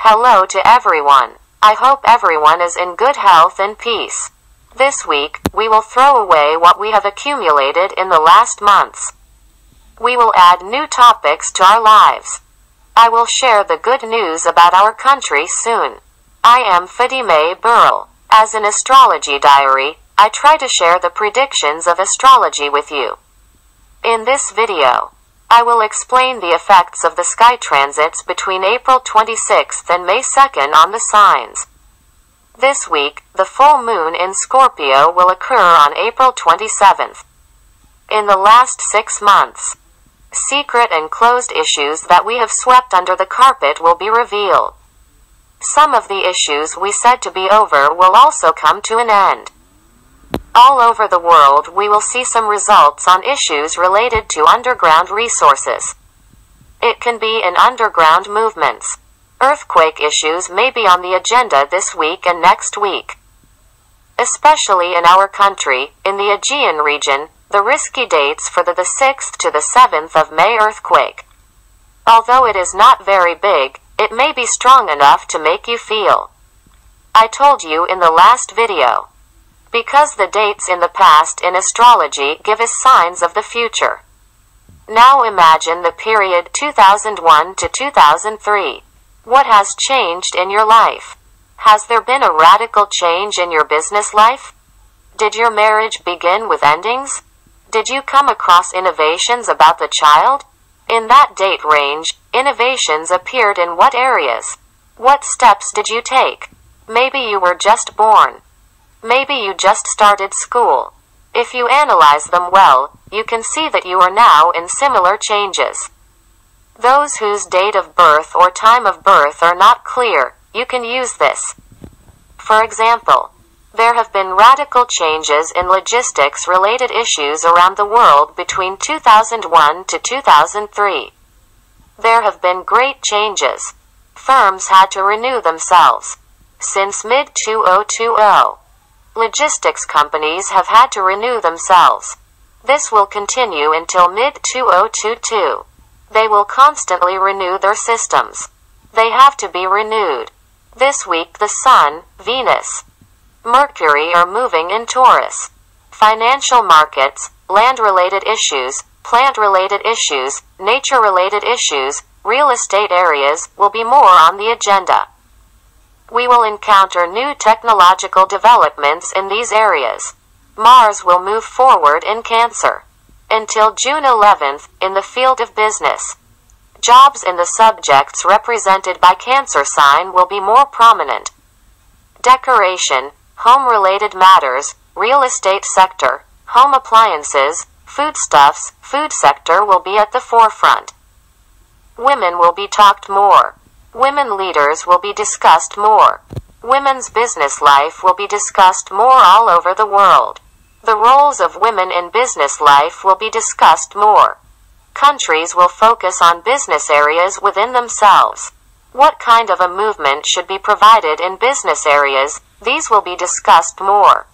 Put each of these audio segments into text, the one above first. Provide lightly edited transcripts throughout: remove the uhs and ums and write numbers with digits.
Hello to everyone. I hope everyone is in good health and peace. This week, we will throw away what we have accumulated in the last months. We will add new topics to our lives. I will share the good news about our country soon. I am Fadime Burrell. As an astrology diary, I try to share the predictions of astrology with you. In this video, I will explain the effects of the sky transits between April 26th and May 2nd on the signs. This week, the full moon in Scorpio will occur on April 27th. In the last 6 months, secret and closed issues that we have swept under the carpet will be revealed. Some of the issues we said to be over will also come to an end. All over the world we will see some results on issues related to underground resources. It can be in underground movements. Earthquake issues may be on the agenda this week and next week. Especially in our country, in the Aegean region, the risky dates for the 6th to the 7th of May earthquake. Although it is not very big, it may be strong enough to make you feel. I told you in the last video. Because the dates in the past in astrology give us signs of the future. Now imagine the period 2001 to 2003. What has changed in your life? Has there been a radical change in your business life? Did your marriage begin with endings? Did you come across innovations about the child? In that date range, innovations appeared in what areas? What steps did you take? Maybe you were just born. Maybe you just started school. If you analyze them well, you can see that you are now in similar changes. Those whose date of birth or time of birth are not clear, you can use this. For example, there have been radical changes in logistics-related issues around the world between 2001 to 2003. There have been great changes. Firms had to renew themselves. Since mid-2020, logistics companies have had to renew themselves. This will continue until mid-2022. They will constantly renew their systems. They have to be renewed. This week the Sun, Venus, Mercury are moving in Taurus. Financial markets, land-related issues, plant-related issues, nature-related issues, real estate areas will be more on the agenda. We will encounter new technological developments in these areas. Mars will move forward in Cancer. Until June 11th, in the field of business, jobs in the subjects represented by Cancer sign will be more prominent. Decoration, home-related matters, real estate sector, home appliances, foodstuffs, food sector will be at the forefront. Women will be talked more. Women leaders will be discussed more. Women's business life will be discussed more all over the world. The roles of women in business life will be discussed more. Countries will focus on business areas within themselves. What kind of a movement should be provided in business areas? These will be discussed more.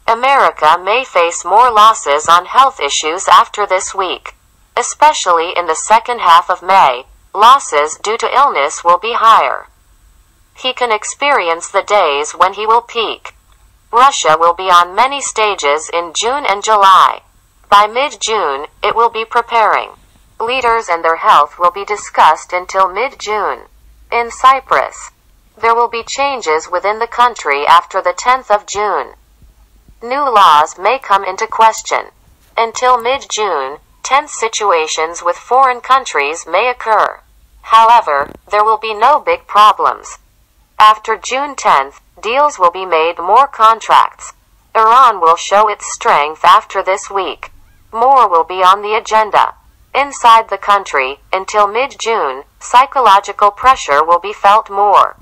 America may face more losses on health issues after this week. Especially in the second half of May, losses due to illness will be higher. He can experience the days when he will peak. Russia will be on many stages in June and July. By mid-June, it will be preparing. Leaders and their health will be discussed until mid-June. In Cyprus, there will be changes within the country after the 10th of June. New laws may come into question. Until mid-June, tense situations with foreign countries may occur. However, there will be no big problems. After June 10th, deals will be made, more contracts. Iran will show its strength after this week. More will be on the agenda. Inside the country, until mid-June, psychological pressure will be felt more.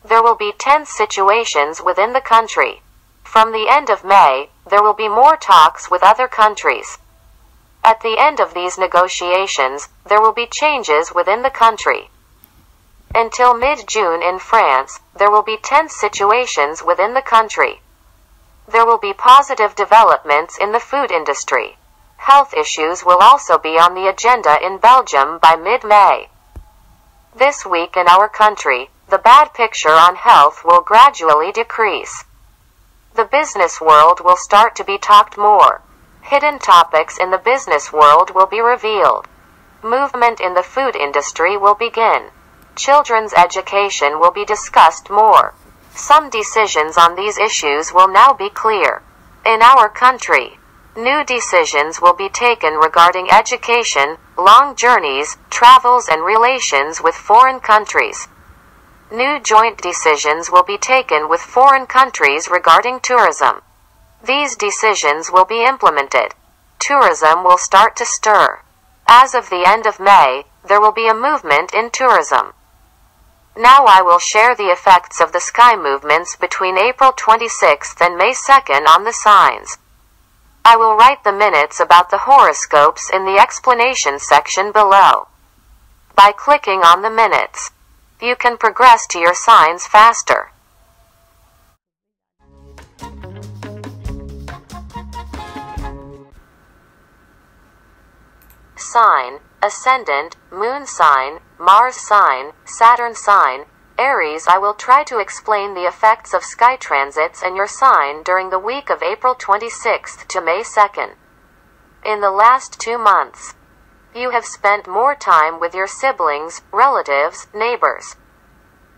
There will be tense situations within the country. From the end of May, there will be more talks with other countries. At the end of these negotiations, there will be changes within the country. Until mid-June in France, there will be tense situations within the country. There will be positive developments in the food industry. Health issues will also be on the agenda in Belgium by mid-May. This week in our country, the bad picture on health will gradually decrease. The business world will start to be talked more. Hidden topics in the business world will be revealed. Movement in the food industry will begin. Children's education will be discussed more. Some decisions on these issues will now be clear. In our country, new decisions will be taken regarding education, long journeys, travels and relations with foreign countries. New joint decisions will be taken with foreign countries regarding tourism. These decisions will be implemented. Tourism will start to stir. As of the end of May, there will be a movement in tourism. Now I will share the effects of the sky movements between April 26th and May 2nd on the signs. I will write the minutes about the horoscopes in the explanation section below. By clicking on the minutes, you can progress to your signs faster. Sign, Ascendant, Moon sign, Mars sign, Saturn sign, Aries. I will try to explain the effects of sky transits and your sign during the week of April 26th to May 2nd. In the last 2 months, you have spent more time with your siblings, relatives, neighbors.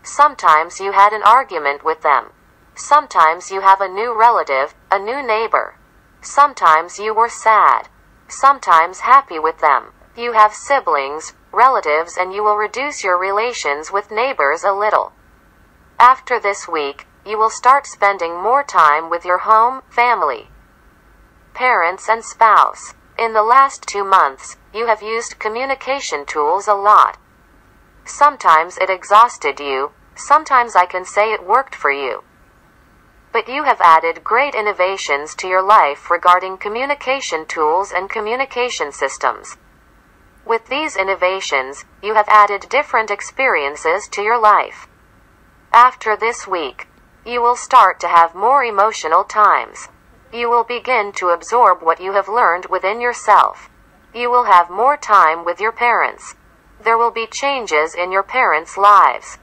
Sometimes you had an argument with them. Sometimes you have a new relative, a new neighbor. Sometimes you were sad. Sometimes happy with them. You have siblings, relatives, and you will reduce your relations with neighbors a little. After this week, you will start spending more time with your home, family, parents and spouse. In the last 2 months, you have used communication tools a lot. Sometimes it exhausted you, sometimes I can say it worked for you. But you have added great innovations to your life regarding communication tools and communication systems. With these innovations, you have added different experiences to your life. After this week, you will start to have more emotional times. You will begin to absorb what you have learned within yourself. You will have more time with your parents. There will be changes in your parents' lives.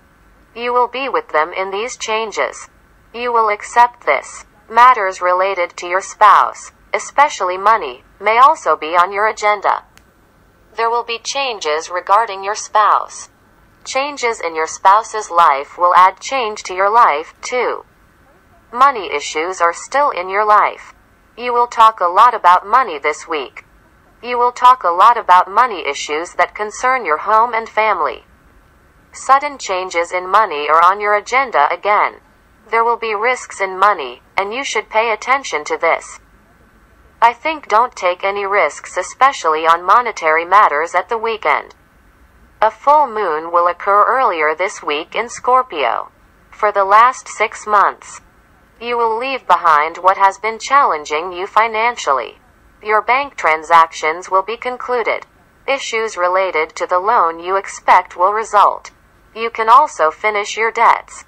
You will be with them in these changes. You will accept this. Matters related to your spouse, especially money, may also be on your agenda. There will be changes regarding your spouse. Changes in your spouse's life will add change to your life, too. Money issues are still in your life. You will talk a lot about money this week. You will talk a lot about money issues that concern your home and family. Sudden changes in money are on your agenda again. There will be risks in money, and you should pay attention to this. I think don't take any risks, especially on monetary matters at the weekend. A full moon will occur earlier this week in Scorpio. For the last 6 months, you will leave behind what has been challenging you financially. Your bank transactions will be concluded. Issues related to the loan you expect will result. You can also finish your debts,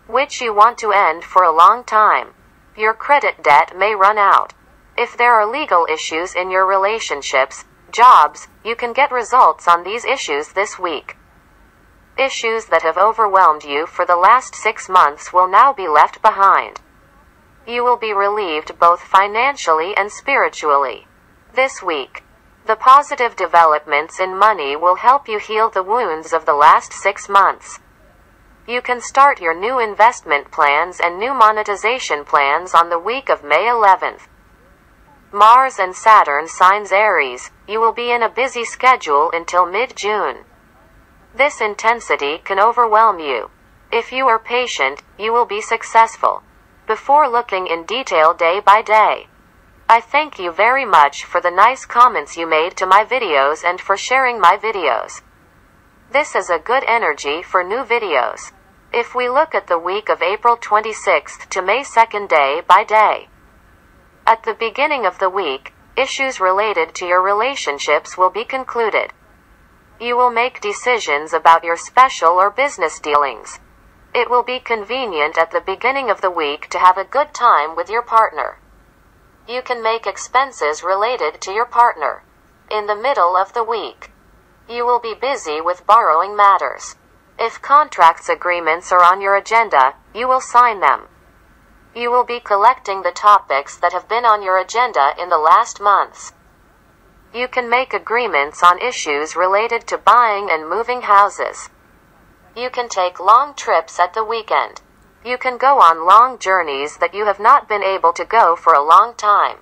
which you want to end for a long time. Your credit debt may run out. If there are legal issues in your relationships, jobs, you can get results on these issues this week. Issues that have overwhelmed you for the last 6 months will now be left behind. You will be relieved both financially and spiritually. This week, the positive developments in money will help you heal the wounds of the last 6 months. You can start your new investment plans and new monetization plans on the week of May 11th. Mars and Saturn signs Aries, you will be in a busy schedule until mid-June. This intensity can overwhelm you. If you are patient, you will be successful. Before looking in detail day by day, I thank you very much for the nice comments you made to my videos and for sharing my videos. This is a good energy for new videos. If we look at the week of April 26th to May 2nd day by day, at the beginning of the week, issues related to your relationships will be concluded. You will make decisions about your special or business dealings. It will be convenient at the beginning of the week to have a good time with your partner. You can make expenses related to your partner. In the middle of the week, you will be busy with borrowing matters. If contracts agreements are on your agenda, you will sign them. You will be collecting the topics that have been on your agenda in the last months. You can make agreements on issues related to buying and moving houses. You can take long trips at the weekend. You can go on long journeys that you have not been able to go for a long time.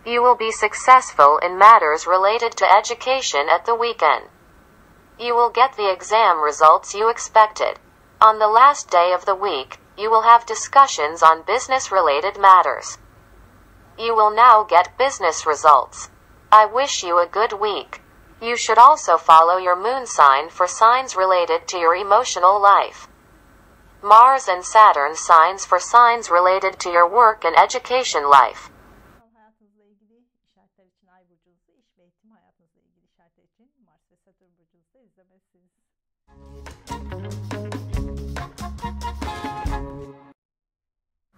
You will be successful in matters related to education at the weekend. You will get the exam results you expected. On the last day of the week, you will have discussions on business-related matters. You will now get business results. I wish you a good week. You should also follow your moon sign for signs related to your emotional life. Mars and Saturn signs for signs related to your work and education life. Hayatınızla ilgili işaretler için ay burcunuzu, iş ve eğitim hayatınızla ilgili işaretler için Mars ve Satürn burcunuzu izlemelisiniz.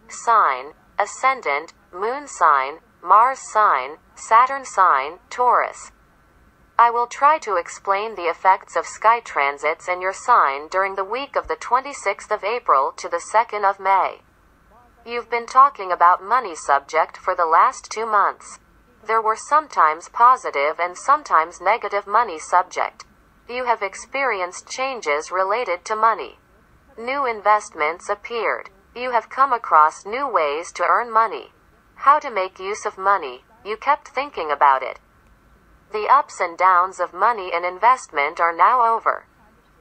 Sign, Ascendant, Moon sign, Mars sign, Saturn sign, Taurus. I will try to explain the effects of sky transits in your sign during the week of the 26th of April to the 2nd of May. You've been talking about money subject for the last 2 months. There were sometimes positive and sometimes negative money subject. You have experienced changes related to money. New investments appeared. You have come across new ways to earn money. How to make use of money, you kept thinking about it. The ups and downs of money and investment are now over.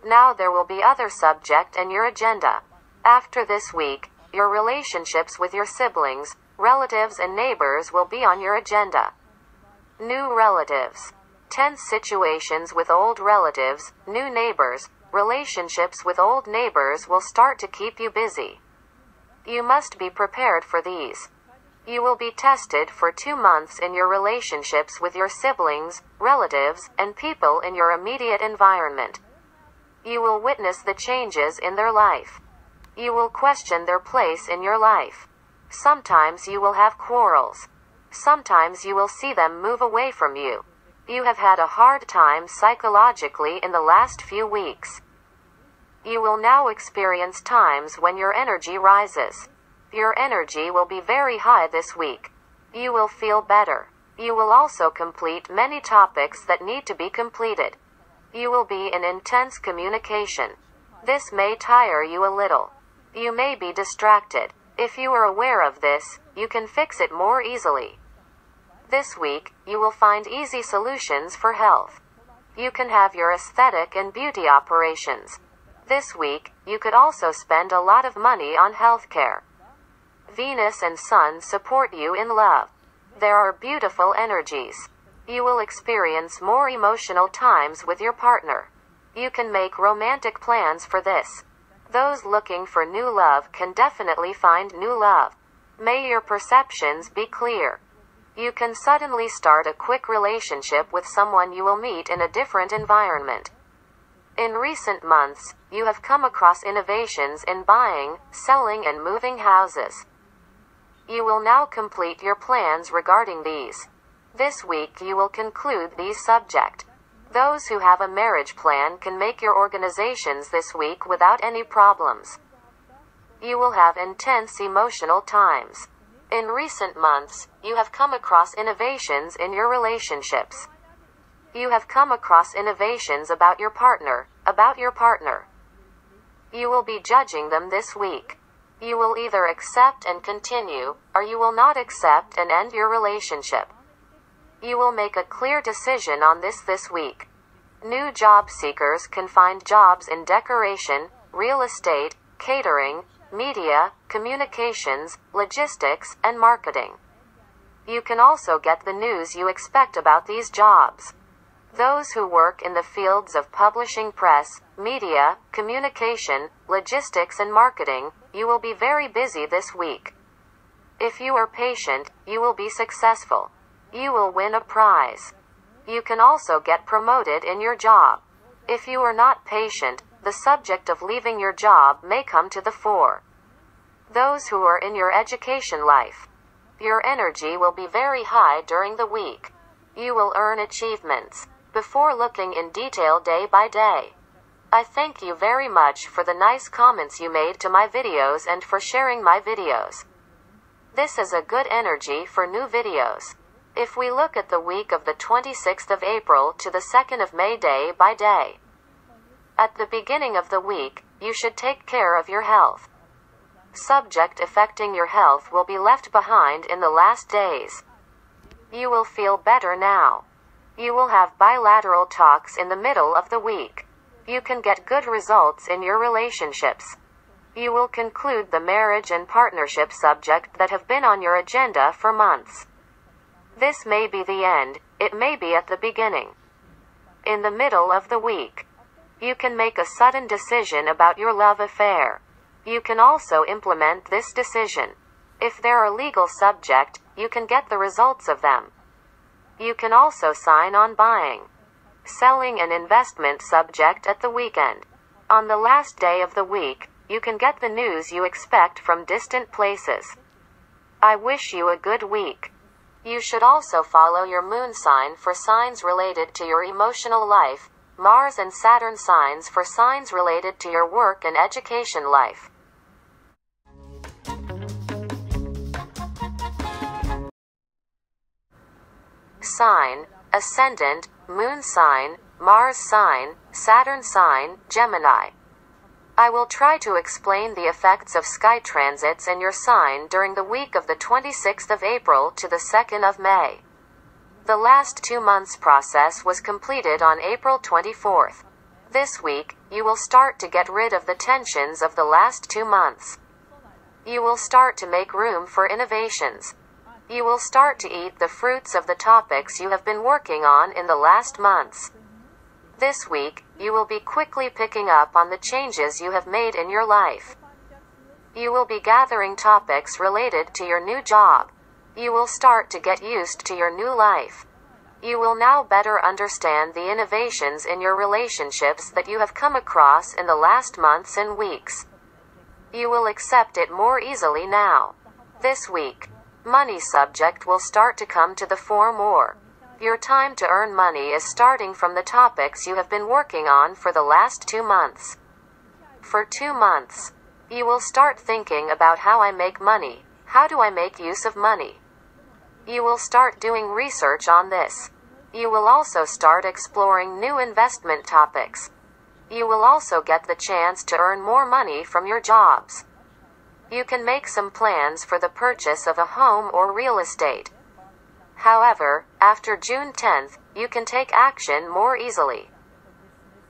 Now there will be other subject in your agenda. After this week, your relationships with your siblings, relatives and neighbors will be on your agenda. New relatives. Tense situations with old relatives, new neighbors, relationships with old neighbors will start to keep you busy. You must be prepared for these. You will be tested for 2 months in your relationships with your siblings, relatives, and people in your immediate environment. You will witness the changes in their life. You will question their place in your life. Sometimes you will have quarrels. Sometimes you will see them move away from you. You have had a hard time psychologically in the last few weeks. You will now experience times when your energy rises. Your energy will be very high this week. You will feel better. You will also complete many topics that need to be completed. You will be in intense communication. This may tire you a little. You may be distracted. If you are aware of this, you can fix it more easily. This week, you will find easy solutions for health. You can have your aesthetic and beauty operations. This week, you could also spend a lot of money on healthcare. Venus and Sun support you in love. There are beautiful energies. You will experience more emotional times with your partner. You can make romantic plans for this. Those looking for new love can definitely find new love. May your perceptions be clear. You can suddenly start a quick relationship with someone you will meet in a different environment. In recent months, you have come across innovations in buying, selling and moving houses. You will now complete your plans regarding these. This week you will conclude these subject. Those who have a marriage plan can make your organizations this week without any problems. You will have intense emotional times. In recent months, you have come across innovations in your relationships. You have come across innovations about your partner. You will be judging them this week. You will either accept and continue, or you will not accept and end your relationship. You will make a clear decision on this week. New job seekers can find jobs in decoration, real estate, catering, media, communications, logistics, and marketing. You can also get the news you expect about these jobs. Those who work in the fields of publishing press, media, communication, logistics and marketing, you will be very busy this week. If you are patient, you will be successful. You will win a prize. You can also get promoted in your job. If you are not patient, the subject of leaving your job may come to the fore. Those who are in your education life, your energy will be very high during the week. You will earn achievements. Before looking in detail day by day, I thank you very much for the nice comments you made to my videos and for sharing my videos. This is a good energy for new videos. If we look at the week of the 26th of April to the 2nd of May day by day. At the beginning of the week, you should take care of your health. Subject affecting your health will be left behind in the last days. You will feel better now. You will have bilateral talks in the middle of the week. You can get good results in your relationships. You will conclude the marriage and partnership subject that have been on your agenda for months. This may be the end, it may be at the beginning. In the middle of the week, you can make a sudden decision about your love affair. You can also implement this decision. If there are legal subject, you can get the results of them. You can also sign on buying, selling an investment subject at the weekend. On the last day of the week, you can get the news you expect from distant places. I wish you a good week. You should also follow your moon sign for signs related to your emotional life, Mars and Saturn signs for signs related to your work and education life. Sign, Ascendant, Moon sign, Mars sign, Saturn sign, Gemini. I will try to explain the effects of sky transits in your sign during the week of the 26th of April to the 2nd of May. The last 2 months process was completed on April 24th. This week, you will start to get rid of the tensions of the last 2 months. You will start to make room for innovations. You will start to eat the fruits of the topics you have been working on in the last months. This week, you will be quickly picking up on the changes you have made in your life. You will be gathering topics related to your new job. You will start to get used to your new life. You will now better understand the innovations in your relationships that you have come across in the last months and weeks. You will accept it more easily now. This week, money subject will start to come to the fore more. Your time to earn money is starting from the topics you have been working on for the last 2 months. For 2 months, you will start thinking about how I make money. How do I make use of money? You will start doing research on this. You will also start exploring new investment topics. You will also get the chance to earn more money from your jobs. You can make some plans for the purchase of a home or real estate. However, after June 10th, you can take action more easily.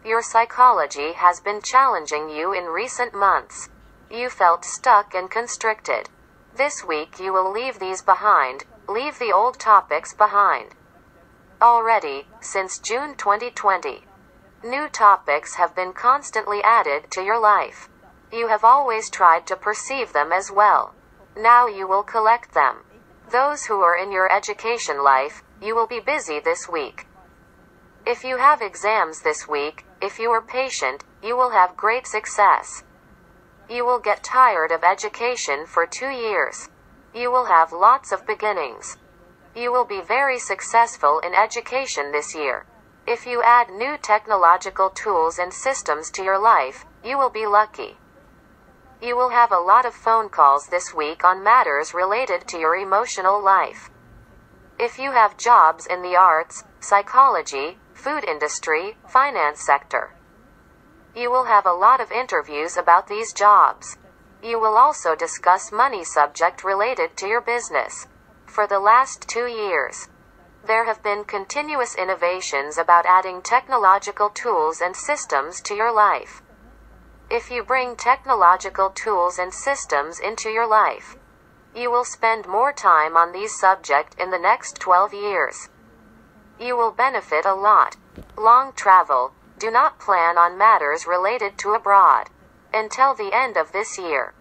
Your psychology has been challenging you in recent months. You felt stuck and constricted. This week you will leave these behind, leave the old topics behind. Already, since June 2020, new topics have been constantly added to your life. You have always tried to perceive them as well. Now you will collect them. Those who are in your education life, you will be busy this week. If you have exams this week, if you are patient, you will have great success. You will get tired of education for 2 years. You will have lots of beginnings. You will be very successful in education this year. If you add new technological tools and systems to your life, you will be lucky. You will have a lot of phone calls this week on matters related to your emotional life. If you have jobs in the arts, psychology, food industry, finance sector, you will have a lot of interviews about these jobs. You will also discuss money subject related to your business. For the last 2 years, there have been continuous innovations about adding technological tools and systems to your life. If you bring technological tools and systems into your life, you will spend more time on these subjects in the next 12 years. You will benefit a lot. Long travel. Do not plan on matters related to abroad until the end of this year.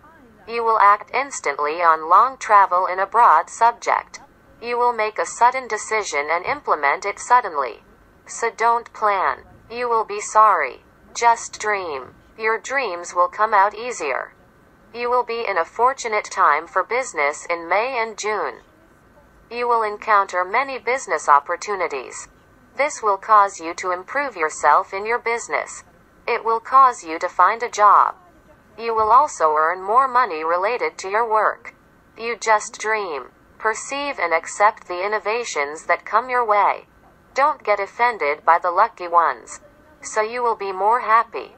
You will act instantly on long travel in abroad subject. You will make a sudden decision and implement it suddenly. So don't plan. You will be sorry. Just dream. Your dreams will come out easier. You will be in a fortunate time for business in May and June. You will encounter many business opportunities. This will cause you to improve yourself in your business. It will cause you to find a job. You will also earn more money related to your work. You just dream. Perceive and accept the innovations that come your way. Don't get offended by the lucky ones. So you will be more happy.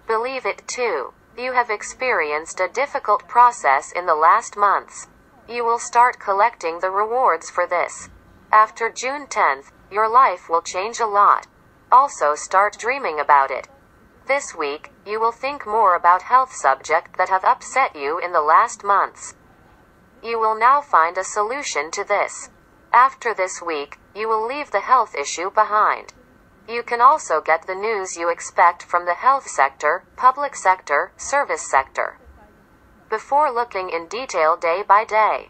Believe it too. You have experienced a difficult process in the last months. You will start collecting the rewards for this. After June 10th, your life will change a lot. Also start dreaming about it. This week, you will think more about health subjects that have upset you in the last months. You will now find a solution to this. After this week, you will leave the health issue behind. You can also get the news you expect from the health sector, public sector, service sector. Before looking in detail day by day,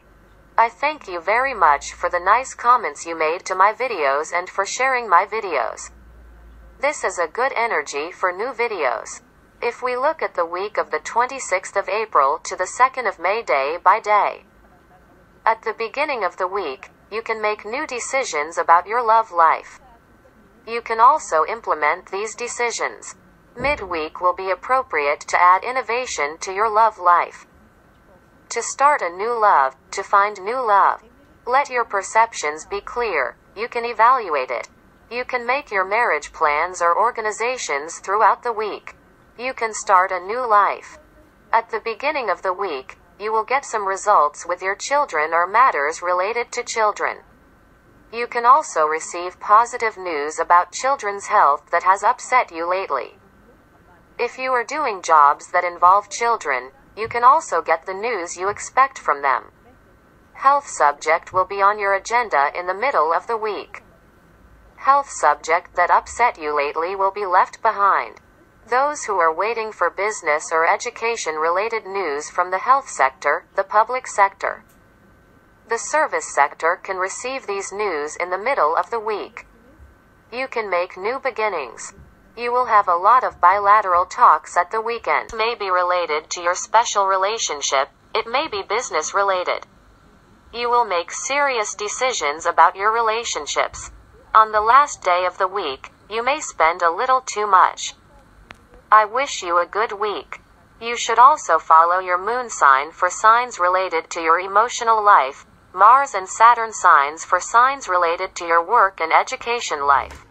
I thank you very much for the nice comments you made to my videos and for sharing my videos. This is a good energy for new videos. If we look at the week of the 26th of April to the 2nd of May day by day. At the beginning of the week, you can make new decisions about your love life. You can also implement these decisions. Midweek will be appropriate to add innovation to your love life. To start a new love, to find new love. Let your perceptions be clear. You can evaluate it. You can make your marriage plans or organizations throughout the week. You can start a new life. At the beginning of the week, you will get some results with your children or matters related to children. You can also receive positive news about children's health that has upset you lately. If you are doing jobs that involve children, you can also get the news you expect from them. Health subject will be on your agenda in the middle of the week. Health subject that upset you lately will be left behind. Those who are waiting for business or education-related news from the health sector, the public sector, the service sector can receive these news in the middle of the week. You can make new beginnings. You will have a lot of bilateral talks at the weekend. It may be related to your special relationship, it may be business related. You will make serious decisions about your relationships. On the last day of the week, you may spend a little too much. I wish you a good week. You should also follow your moon sign for signs related to your emotional life, Mars and Saturn signs for signs related to your work and education life.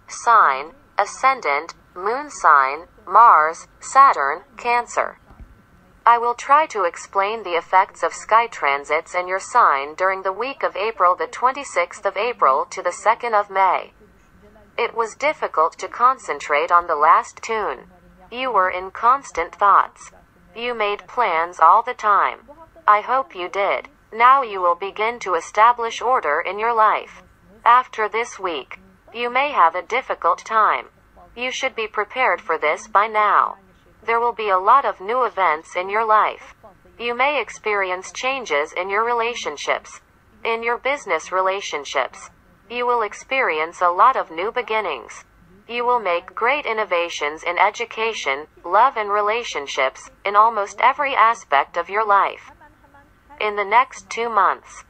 Sign, ascendant, moon sign, Mars, Saturn, Cancer. I will try to explain the effects of sky transits and your sign during the week of April the 26th of April to the 2nd of May. It was difficult to concentrate on the last tune. You were in constant thoughts. You made plans all the time. I hope you did. Now you will begin to establish order in your life. After this week, you may have a difficult time. You should be prepared for this by now. There will be a lot of new events in your life. You may experience changes in your relationships, in your business relationships. You will experience a lot of new beginnings. You will make great innovations in education, love and relationships, in almost every aspect of your life. In the next 2 months,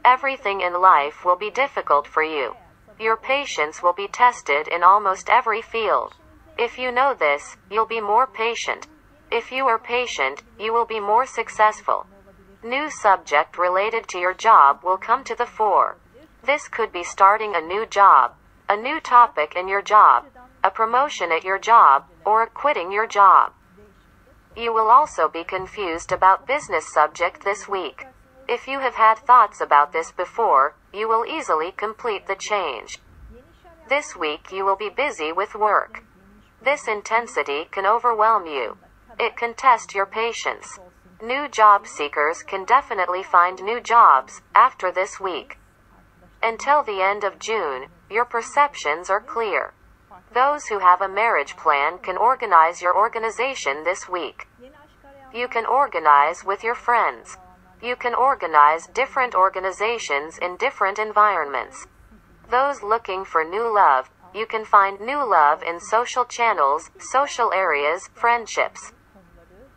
everything in life will be difficult for you. Your patience will be tested in almost every field. If you know this, you'll be more patient. If you are patient, you will be more successful. New subject related to your job will come to the fore. This could be starting a new job, a new topic in your job, a promotion at your job, or quitting your job. You will also be confused about business subject this week. If you have had thoughts about this before, you will easily complete the change. This week you will be busy with work. This intensity can overwhelm you. It can test your patience. New job seekers can definitely find new jobs after this week. Until the end of June, your perceptions are clear. Those who have a marriage plan can organize your organization this week. You can organize with your friends. You can organize different organizations in different environments. Those looking for new love, you can find new love in social channels, social areas, friendships.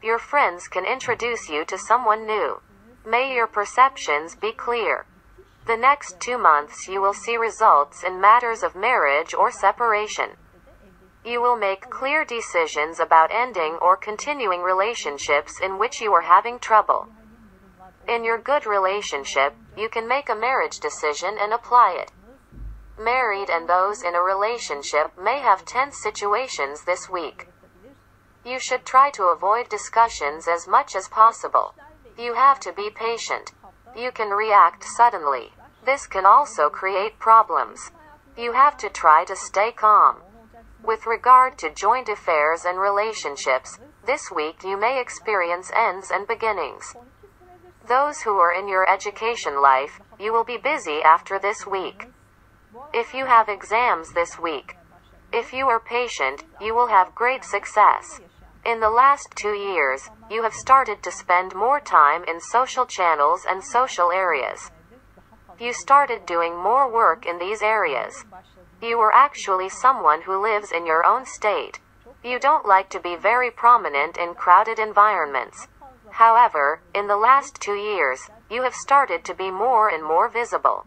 Your friends can introduce you to someone new. May your perceptions be clear. The next 2 months you will see results in matters of marriage or separation. You will make clear decisions about ending or continuing relationships in which you are having trouble. In your good relationship, you can make a marriage decision and apply it. Married and those in a relationship may have tense situations this week. You should try to avoid discussions as much as possible. You have to be patient. You can react suddenly. This can also create problems. You have to try to stay calm. With regard to joint affairs and relationships, this week you may experience ends and beginnings. Those who are in your education life, you will be busy after this week. If you have exams this week, if you are patient, you will have great success. In the last 2 years, you have started to spend more time in social channels and social areas. You started doing more work in these areas. You are actually someone who lives in your own state. You don't like to be very prominent in crowded environments. However, in the last 2 years, you have started to be more and more visible.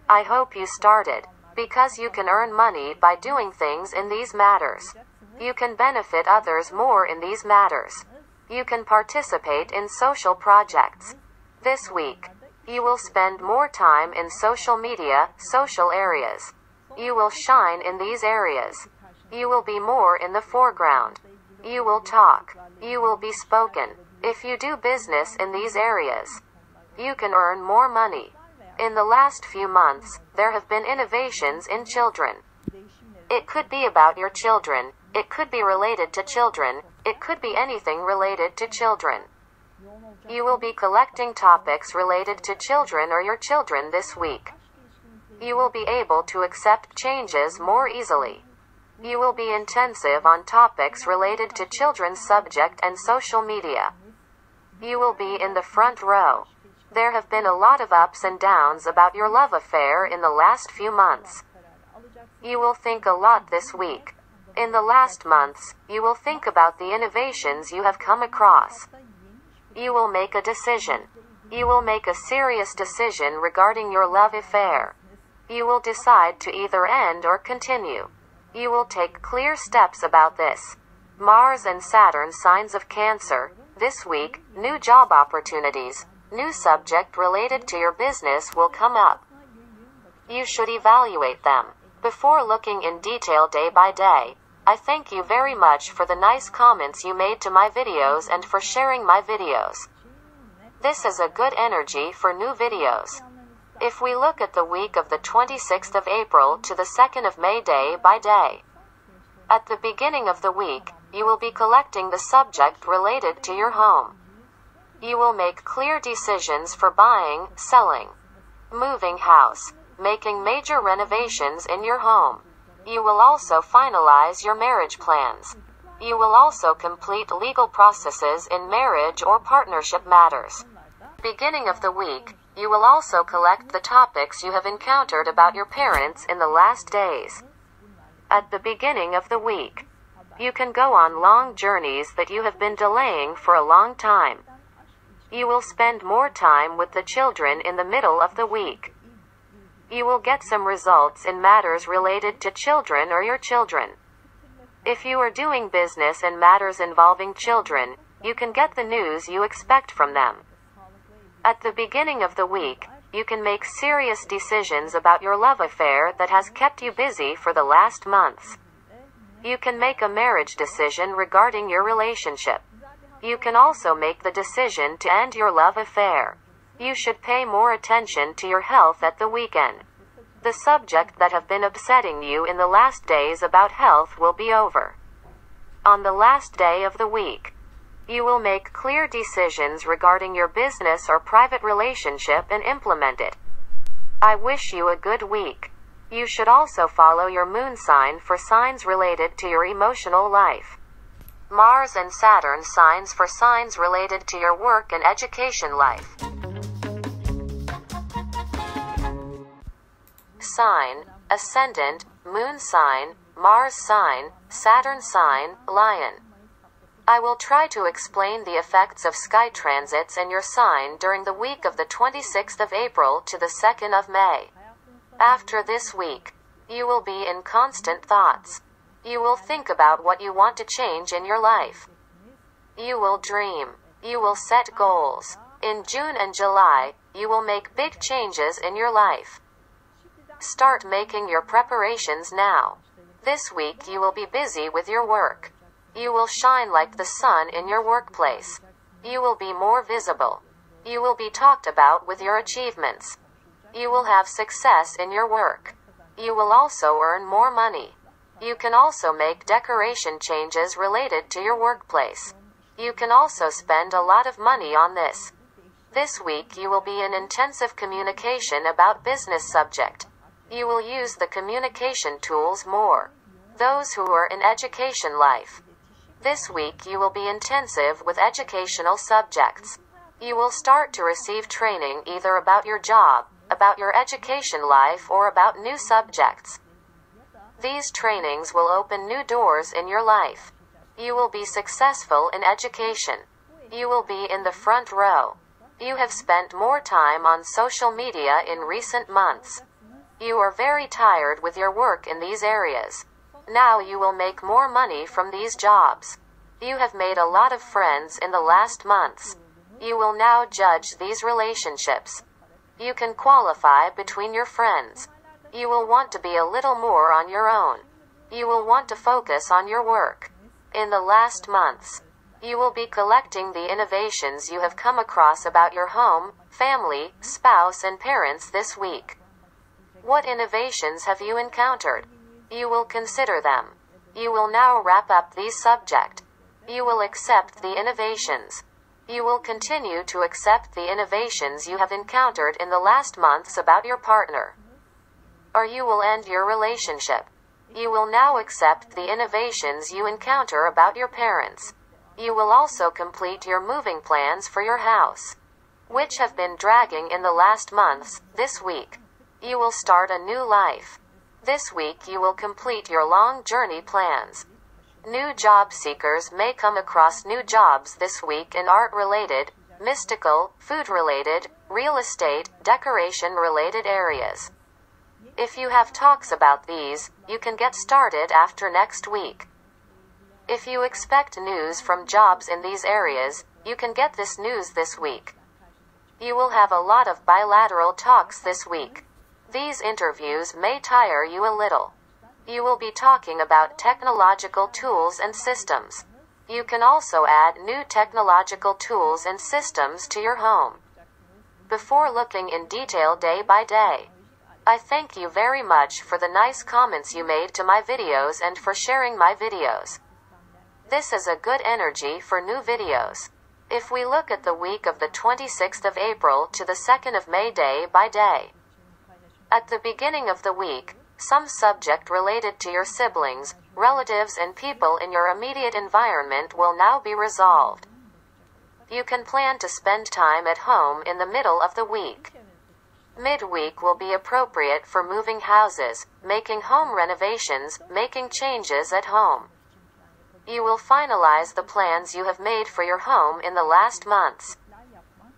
I hope you started, because you can earn money by doing things in these matters. You can benefit others more in these matters. You can participate in social projects. This week, you will spend more time in social media, social areas. You will shine in these areas. You will be more in the foreground. You will talk. You will be spoken. If you do business in these areas, you can earn more money. In the last few months, there have been innovations in children. It could be about your children. It could be related to children. It could be anything related to children. You will be collecting topics related to children or your children this week. You will be able to accept changes more easily. You will be intensive on topics related to children's subject and social media. You will be in the front row. There have been a lot of ups and downs about your love affair in the last few months. You will think a lot this week. In the last months, you will think about the innovations you have come across. You will make a decision. You will make a serious decision regarding your love affair. You will decide to either end or continue. You will take clear steps about this. Mars and Saturn signs of Cancer. This week, new job opportunities, new subject related to your business will come up. You should evaluate them. Before looking in detail day by day, I thank you very much for the nice comments you made to my videos and for sharing my videos. This is a good energy for new videos. If we look at the week of the 26th of April to the 2nd of May day by day, at the beginning of the week, you will be collecting the subject related to your home. You will make clear decisions for buying, selling, moving house, making major renovations in your home. You will also finalize your marriage plans. You will also complete legal processes in marriage or partnership matters. Beginning of the week, you will also collect the topics you have encountered about your parents in the last days. At the beginning of the week, you can go on long journeys that you have been delaying for a long time. You will spend more time with the children in the middle of the week. You will get some results in matters related to children or your children. If you are doing business in matters involving children, you can get the news you expect from them. At the beginning of the week, you can make serious decisions about your love affair that has kept you busy for the last months. You can make a marriage decision regarding your relationship. You can also make the decision to end your love affair. You should pay more attention to your health at the weekend. The subject that have been upsetting you in the last days about health will be over. On the last day of the week, you will make clear decisions regarding your business or private relationship and implement it. I wish you a good week. You should also follow your moon sign for signs related to your emotional life. Mars and Saturn signs for signs related to your work and education life. Sign, ascendant, moon sign, Mars sign, Saturn sign, Lion. I will try to explain the effects of sky transits in your sign during the week of the 26th of April to the 2nd of May. After this week, you will be in constant thoughts. You will think about what you want to change in your life. You will dream. You will set goals. In June and July, you will make big changes in your life. Start making your preparations now. This week you will be busy with your work. You will shine like the sun in your workplace. You will be more visible. You will be talked about with your achievements. You will have success in your work. You will also earn more money. You can also make decoration changes related to your workplace. You can also spend a lot of money on this. This week you will be in intensive communication about business subject. You will use the communication tools more. Those who are in education life. This week you will be intensive with educational subjects. You will start to receive training either about your job, about your education life, or about new subjects. These trainings will open new doors in your life. You will be successful in education. You will be in the front row. You have spent more time on social media in recent months. You are very tired with your work in these areas. Now you will make more money from these jobs. You have made a lot of friends in the last months. You will now judge these relationships. You can qualify between your friends. You will want to be a little more on your own. You will want to focus on your work. In the last months, you will be collecting the innovations you have come across about your home, family, spouse, and parents this week. What innovations have you encountered? You will consider them. You will now wrap up these subject. You will accept the innovations. You will continue to accept the innovations you have encountered in the last months about your partner. Or you will end your relationship. You will now accept the innovations you encounter about your parents. You will also complete your moving plans for your house, which have been dragging in the last months. This week, you will start a new life. This week you will complete your long journey plans. New job seekers may come across new jobs this week in art-related, mystical, food-related, real estate, decoration-related areas. If you have talks about these, you can get started after next week. If you expect news from jobs in these areas, you can get this news this week. You will have a lot of bilateral talks this week. These interviews may tire you a little. You will be talking about technological tools and systems. You can also add new technological tools and systems to your home. Before looking in detail day by day, I thank you very much for the nice comments you made to my videos and for sharing my videos. This is a good energy for new videos. If we look at the week of the 26th of April to the 2nd of May day by day. At the beginning of the week, some subject related to your siblings, relatives, and people in your immediate environment will now be resolved. You can plan to spend time at home in the middle of the week. Midweek will be appropriate for moving houses, making home renovations, making changes at home. You will finalize the plans you have made for your home in the last months.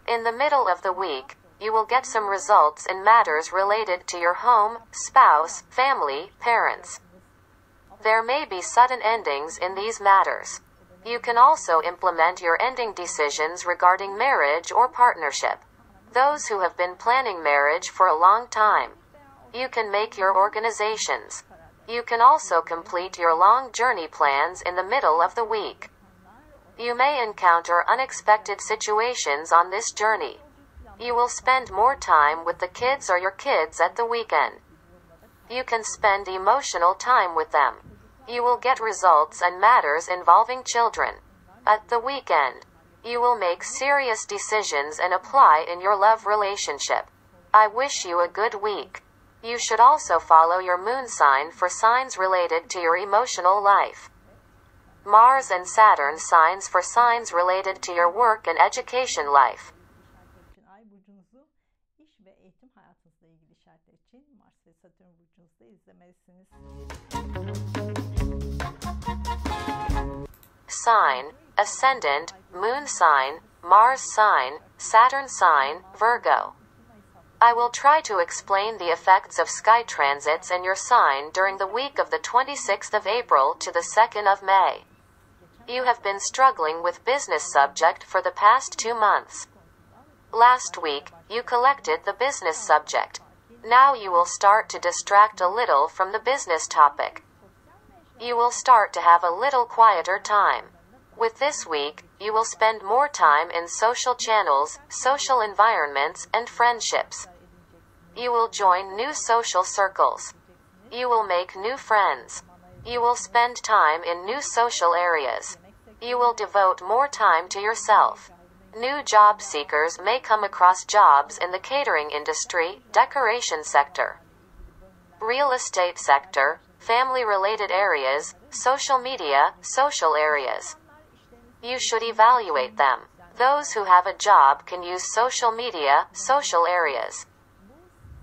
In the middle of the week, you will get some results in matters related to your home, spouse, family, parents. There may be sudden endings in these matters. You can also implement your ending decisions regarding marriage or partnership. Those who have been planning marriage for a long time. You can make your organizations. You can also complete your long journey plans in the middle of the week. You may encounter unexpected situations on this journey. You will spend more time with the kids or your kids at the weekend. You can spend emotional time with them. You will get results and matters involving children. At the weekend, you will make serious decisions and apply in your love relationship. I wish you a good week. You should also follow your moon sign for signs related to your emotional life. Mars and Saturn signs for signs related to your work and education life. Ay burcunuzu iş ve eğitim hayatınızla ilgili işaretler için Mars ve Satürn burcunuzda izlemelisiniz. sign, ascendant, moon sign, Mars sign, Saturn sign, Virgo. I will try to explain the effects of sky transits and your sign during the week of the 26th of April to the 2nd of May. You have been struggling with business subject for the past 2 months. Last week, you collected the business subject. Now you will start to distract a little from the business topic. You will start to have a little quieter time. With this week, you will spend more time in social channels, social environments, and friendships. You will join new social circles. You will make new friends. You will spend time in new social areas. You will devote more time to yourself. New job seekers may come across jobs in the catering industry, decoration sector, real estate sector, family-related areas, social media, social areas. You should evaluate them. Those who have a job can use social media, social areas,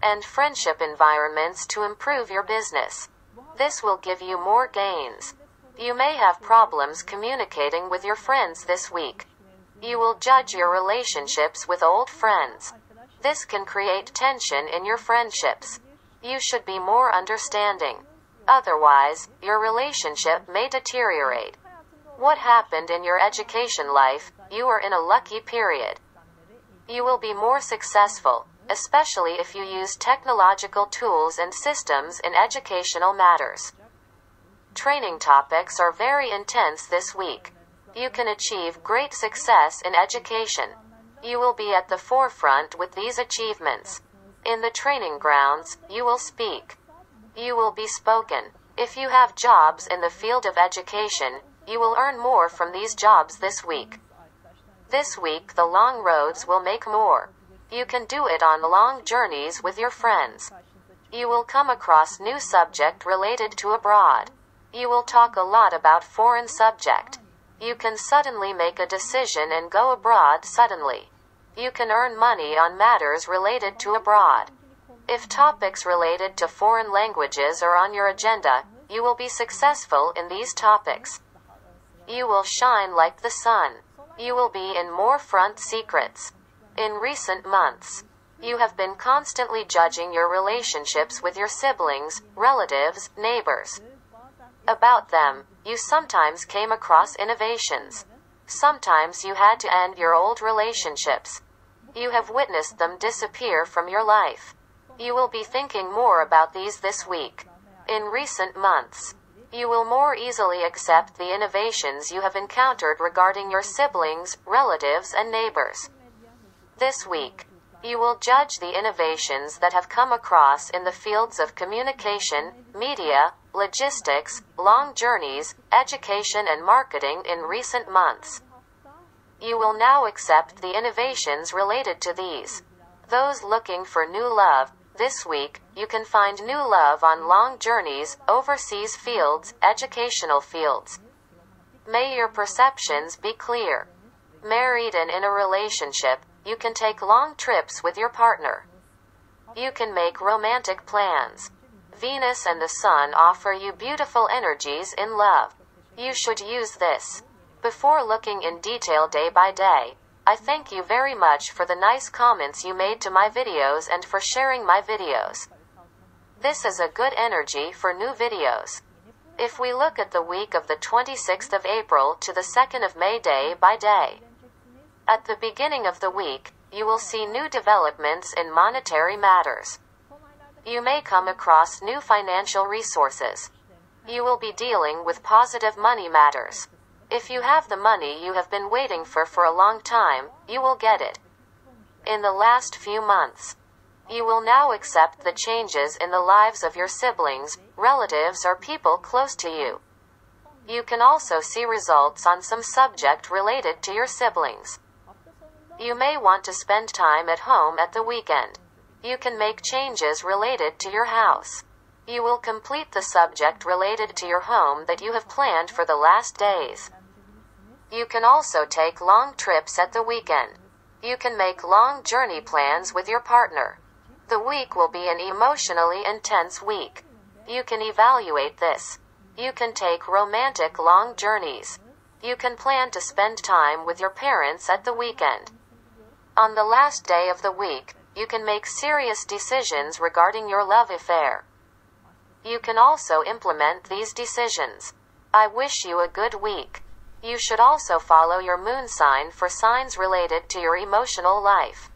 and friendship environments to improve your business. This will give you more gains. You may have problems communicating with your friends this week. You will judge your relationships with old friends. This can create tension in your friendships. You should be more understanding. Otherwise, your relationship may deteriorate. What happened in your education life? You are in a lucky period. You will be more successful, especially if you use technological tools and systems in educational matters. Training topics are very intense this week. You can achieve great success in education. You will be at the forefront with these achievements. In the training grounds, you will speak. You will be spoken. If you have jobs in the field of education, you will earn more from these jobs this week. This week the long roads will make more. You can do it on long journeys with your friends. You will come across new subject related to abroad. You will talk a lot about foreign subject. You can suddenly make a decision and go abroad suddenly. You can earn money on matters related to abroad. If topics related to foreign languages are on your agenda, you will be successful in these topics. You will shine like the sun. You will be in more front secrets. In recent months, you have been constantly judging your relationships with your siblings, relatives, neighbors. About them, you sometimes came across innovations. Sometimes you had to end your old relationships. You have witnessed them disappear from your life. You will be thinking more about these this week. In recent months, you will more easily accept the innovations you have encountered regarding your siblings, relatives, and neighbors. This week, you will judge the innovations that have come across in the fields of communication, media, logistics, long journeys, education and marketing in recent months. You will now accept the innovations related to these. Those looking for new love, this week, you can find new love on long journeys, overseas fields, educational fields. May your perceptions be clear. Married and in a relationship, you can take long trips with your partner. You can make romantic plans. Venus and the Sun offer you beautiful energies in love. You should use this. Before looking in detail day by day, I thank you very much for the nice comments you made to my videos and for sharing my videos. This is a good energy for new videos. If we look at the week of the 26th of April to the 2nd of May day by day, at the beginning of the week, you will see new developments in monetary matters. You may come across new financial resources. You will be dealing with positive money matters. If you have the money you have been waiting for a long time, you will get it. In the last few months, you will now accept the changes in the lives of your siblings, relatives or people close to you. You can also see results on some subject related to your siblings. You may want to spend time at home at the weekend. You can make changes related to your house. You will complete the subject related to your home that you have planned for the last days. You can also take long trips at the weekend. You can make long journey plans with your partner. The week will be an emotionally intense week. You can evaluate this. You can take romantic long journeys. You can plan to spend time with your parents at the weekend. On the last day of the week, you can make serious decisions regarding your love affair. You can also implement these decisions. I wish you a good week. You should also follow your moon sign for signs related to your emotional life.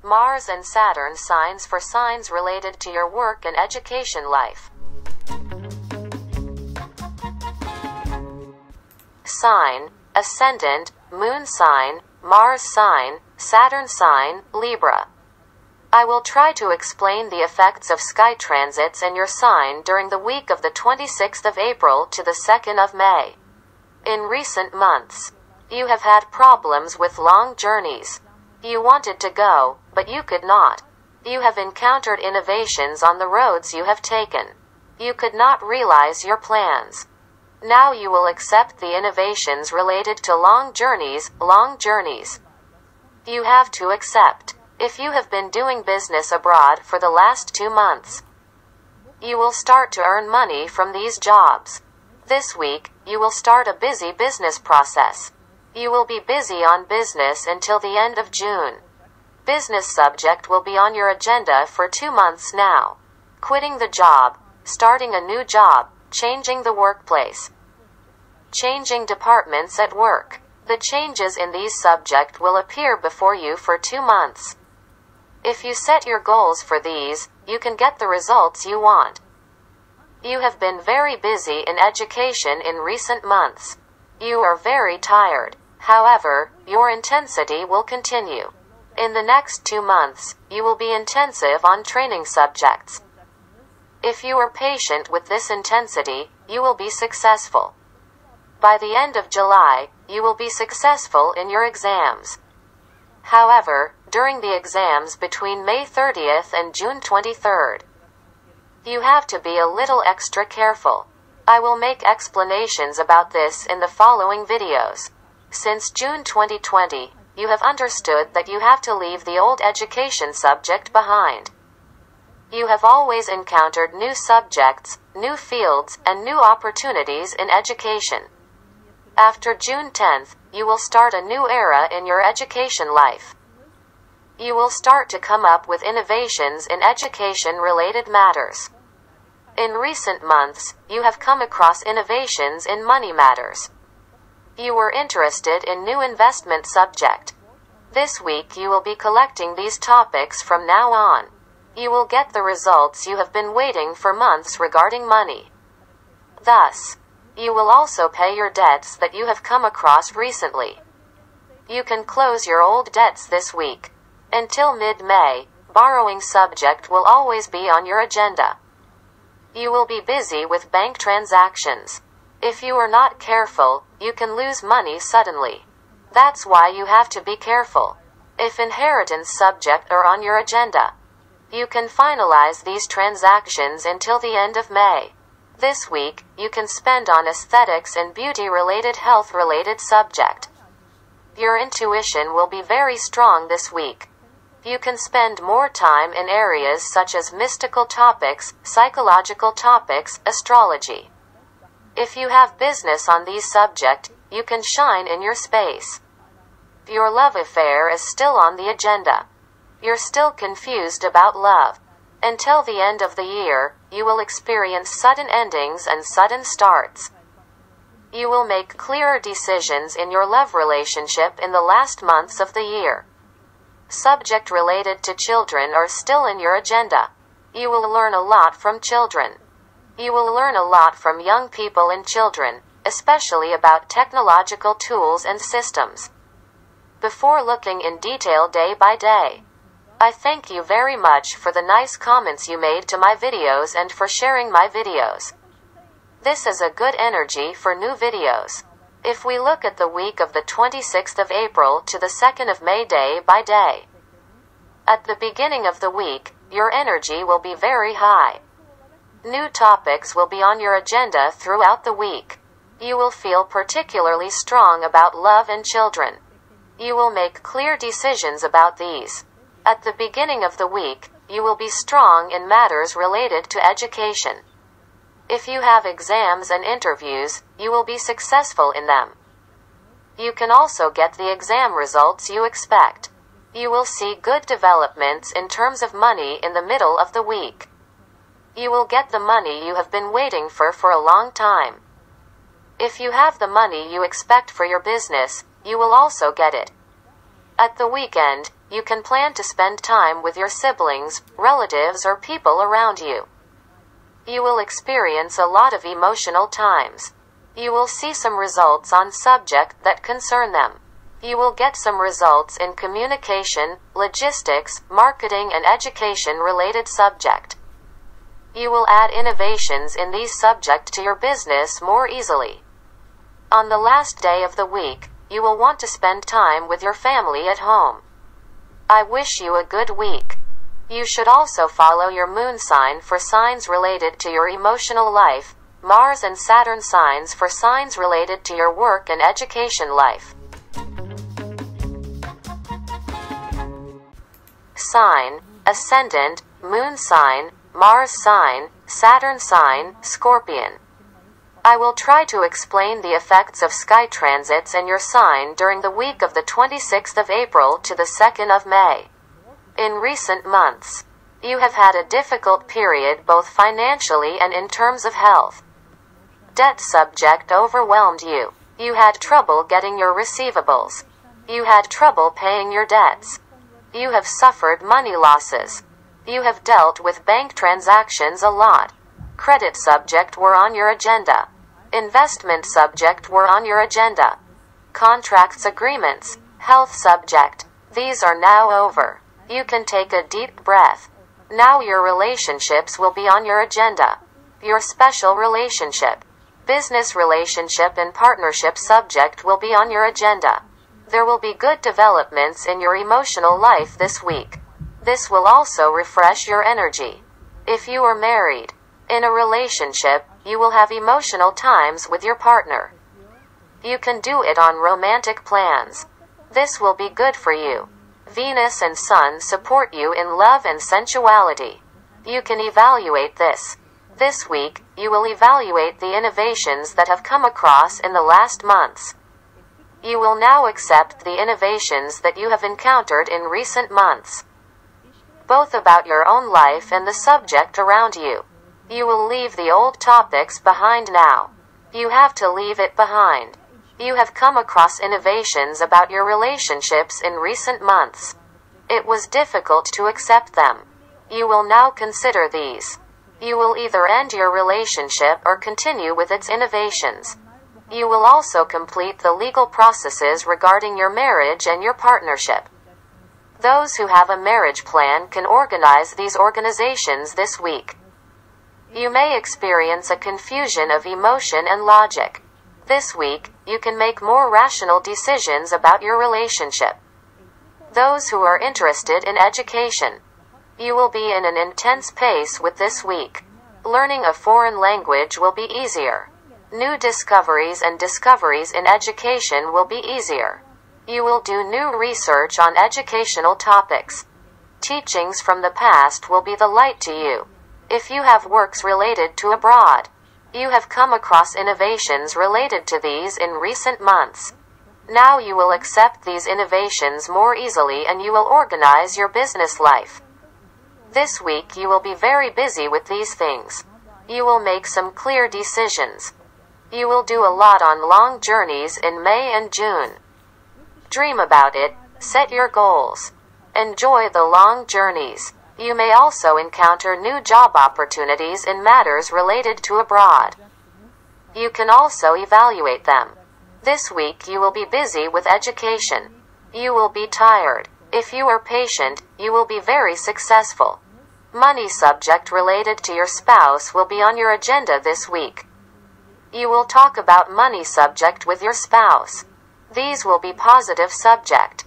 Mars and Saturn signs for signs related to your work and education life. Sign, Ascendant, Moon sign, Mars sign, Saturn sign, Libra. I will try to explain the effects of sky transits in your sign during the week of the 26th of April to the 2nd of May. In recent months, you have had problems with long journeys. You wanted to go, but you could not. You have encountered innovations on the roads you have taken. You could not realize your plans. Now you will accept the innovations related to long journeys. You have to accept. If you have been doing business abroad for the last 2 months, you will start to earn money from these jobs. This week, you will start a busy business process. You will be busy on business until the end of June. Business subject will be on your agenda for 2 months now. Quitting the job, starting a new job, changing the workplace, changing departments at work. The changes in these subject will appear before you for 2 months. If you set your goals for these, you can get the results you want. You have been very busy in education in recent months. You are very tired. However, your intensity will continue. In the next 2 months, you will be intensive on training subjects. If you are patient with this intensity, you will be successful. By the end of July, you will be successful in your exams. However, during the exams between May 30th and June 23rd, you have to be a little extra careful. I will make explanations about this in the following videos. Since June 2020, you have understood that you have to leave the old education subject behind. You have always encountered new subjects, new fields, and new opportunities in education. After June 10th, you will start a new era in your education life. You will start to come up with innovations in education-related matters. In recent months, you have come across innovations in money matters. You were interested in new investment subject. This week you will be collecting these topics from now on. You will get the results you have been waiting for months regarding money. Thus, you will also pay your debts that you have come across recently. You can close your old debts this week. Until mid-May, borrowing subject will always be on your agenda. You will be busy with bank transactions. If you are not careful, you can lose money suddenly. That's why you have to be careful. If inheritance subject are on your agenda, you can finalize these transactions until the end of May. This week, you can spend on aesthetics and beauty-related health-related subject. Your intuition will be very strong this week. You can spend more time in areas such as mystical topics, psychological topics, astrology. If you have business on these subjects, you can shine in your space. Your love affair is still on the agenda. You're still confused about love. Until the end of the year, you will experience sudden endings and sudden starts. You will make clearer decisions in your love relationship in the last months of the year. Subject related to children are still in your agenda. You will learn a lot from children. You will learn a lot from young people and children, especially about technological tools and systems. Before looking in detail day by day, I thank you very much for the nice comments you made to my videos and for sharing my videos. This is a good energy for new videos. If we look at the week of the 26th of April to the 2nd of May day by day, at the beginning of the week, your energy will be very high. New topics will be on your agenda throughout the week. You will feel particularly strong about love and children. You will make clear decisions about these. At the beginning of the week, you will be strong in matters related to education. If you have exams and interviews, you will be successful in them. You can also get the exam results you expect. You will see good developments in terms of money in the middle of the week. You will get the money you have been waiting for a long time. If you have the money you expect for your business, you will also get it. At the weekend, you can plan to spend time with your siblings, relatives, or people around you. You will experience a lot of emotional times. You will see some results on subjects that concern them. You will get some results in communication, logistics, marketing, and education-related subject. You will add innovations in these subjects to your business more easily. On the last day of the week, you will want to spend time with your family at home. I wish you a good week. You should also follow your moon sign for signs related to your emotional life, Mars and Saturn signs for signs related to your work and education life. Sign, Ascendant, Moon sign, Mars sign, Saturn sign, Scorpion. I will try to explain the effects of sky transits and your sign during the week of the 26th of April to the 2nd of May. In recent months, you have had a difficult period both financially and in terms of health. Debt subject overwhelmed you. You had trouble getting your receivables. You had trouble paying your debts. You have suffered money losses. You have dealt with bank transactions a lot. Credit subject were on your agenda. Investment subject were on your agenda. Contracts agreements, health subject. These are now over. You can take a deep breath. Now your relationships will be on your agenda. Your special relationship, business relationship and partnership subject will be on your agenda. There will be good developments in your emotional life this week. This will also refresh your energy. If you are married, in a relationship, you will have emotional times with your partner. You can do it on romantic plans. This will be good for you. Venus and Sun support you in love and sensuality. You can evaluate this. This week, you will evaluate the innovations that have come across in the last months. You will now accept the innovations that you have encountered in recent months, both about your own life and the subject around you. You will leave the old topics behind now. You have to leave it behind. You have come across innovations about your relationships in recent months. It was difficult to accept them. You will now consider these. You will either end your relationship or continue with its innovations. You will also complete the legal processes regarding your marriage and your partnership. Those who have a marriage plan can organize these organizations this week. You may experience a confusion of emotion and logic. This week, you can make more rational decisions about your relationship. Those who are interested in education, you will be in an intense pace with this week. Learning a foreign language will be easier. New discoveries and discoveries in education will be easier. You will do new research on educational topics. Teachings from the past will be the light to you. If you have works related to abroad, you have come across innovations related to these in recent months. Now you will accept these innovations more easily and you will organize your business life. This week you will be very busy with these things. You will make some clear decisions. You will do a lot on long journeys in May and June. Dream about it, set your goals. Enjoy the long journeys. You may also encounter new job opportunities in matters related to abroad. You can also evaluate them. This week you will be busy with education. You will be tired. If you are patient, you will be very successful. Money subject related to your spouse will be on your agenda this week. You will talk about money subject with your spouse. These will be positive subject.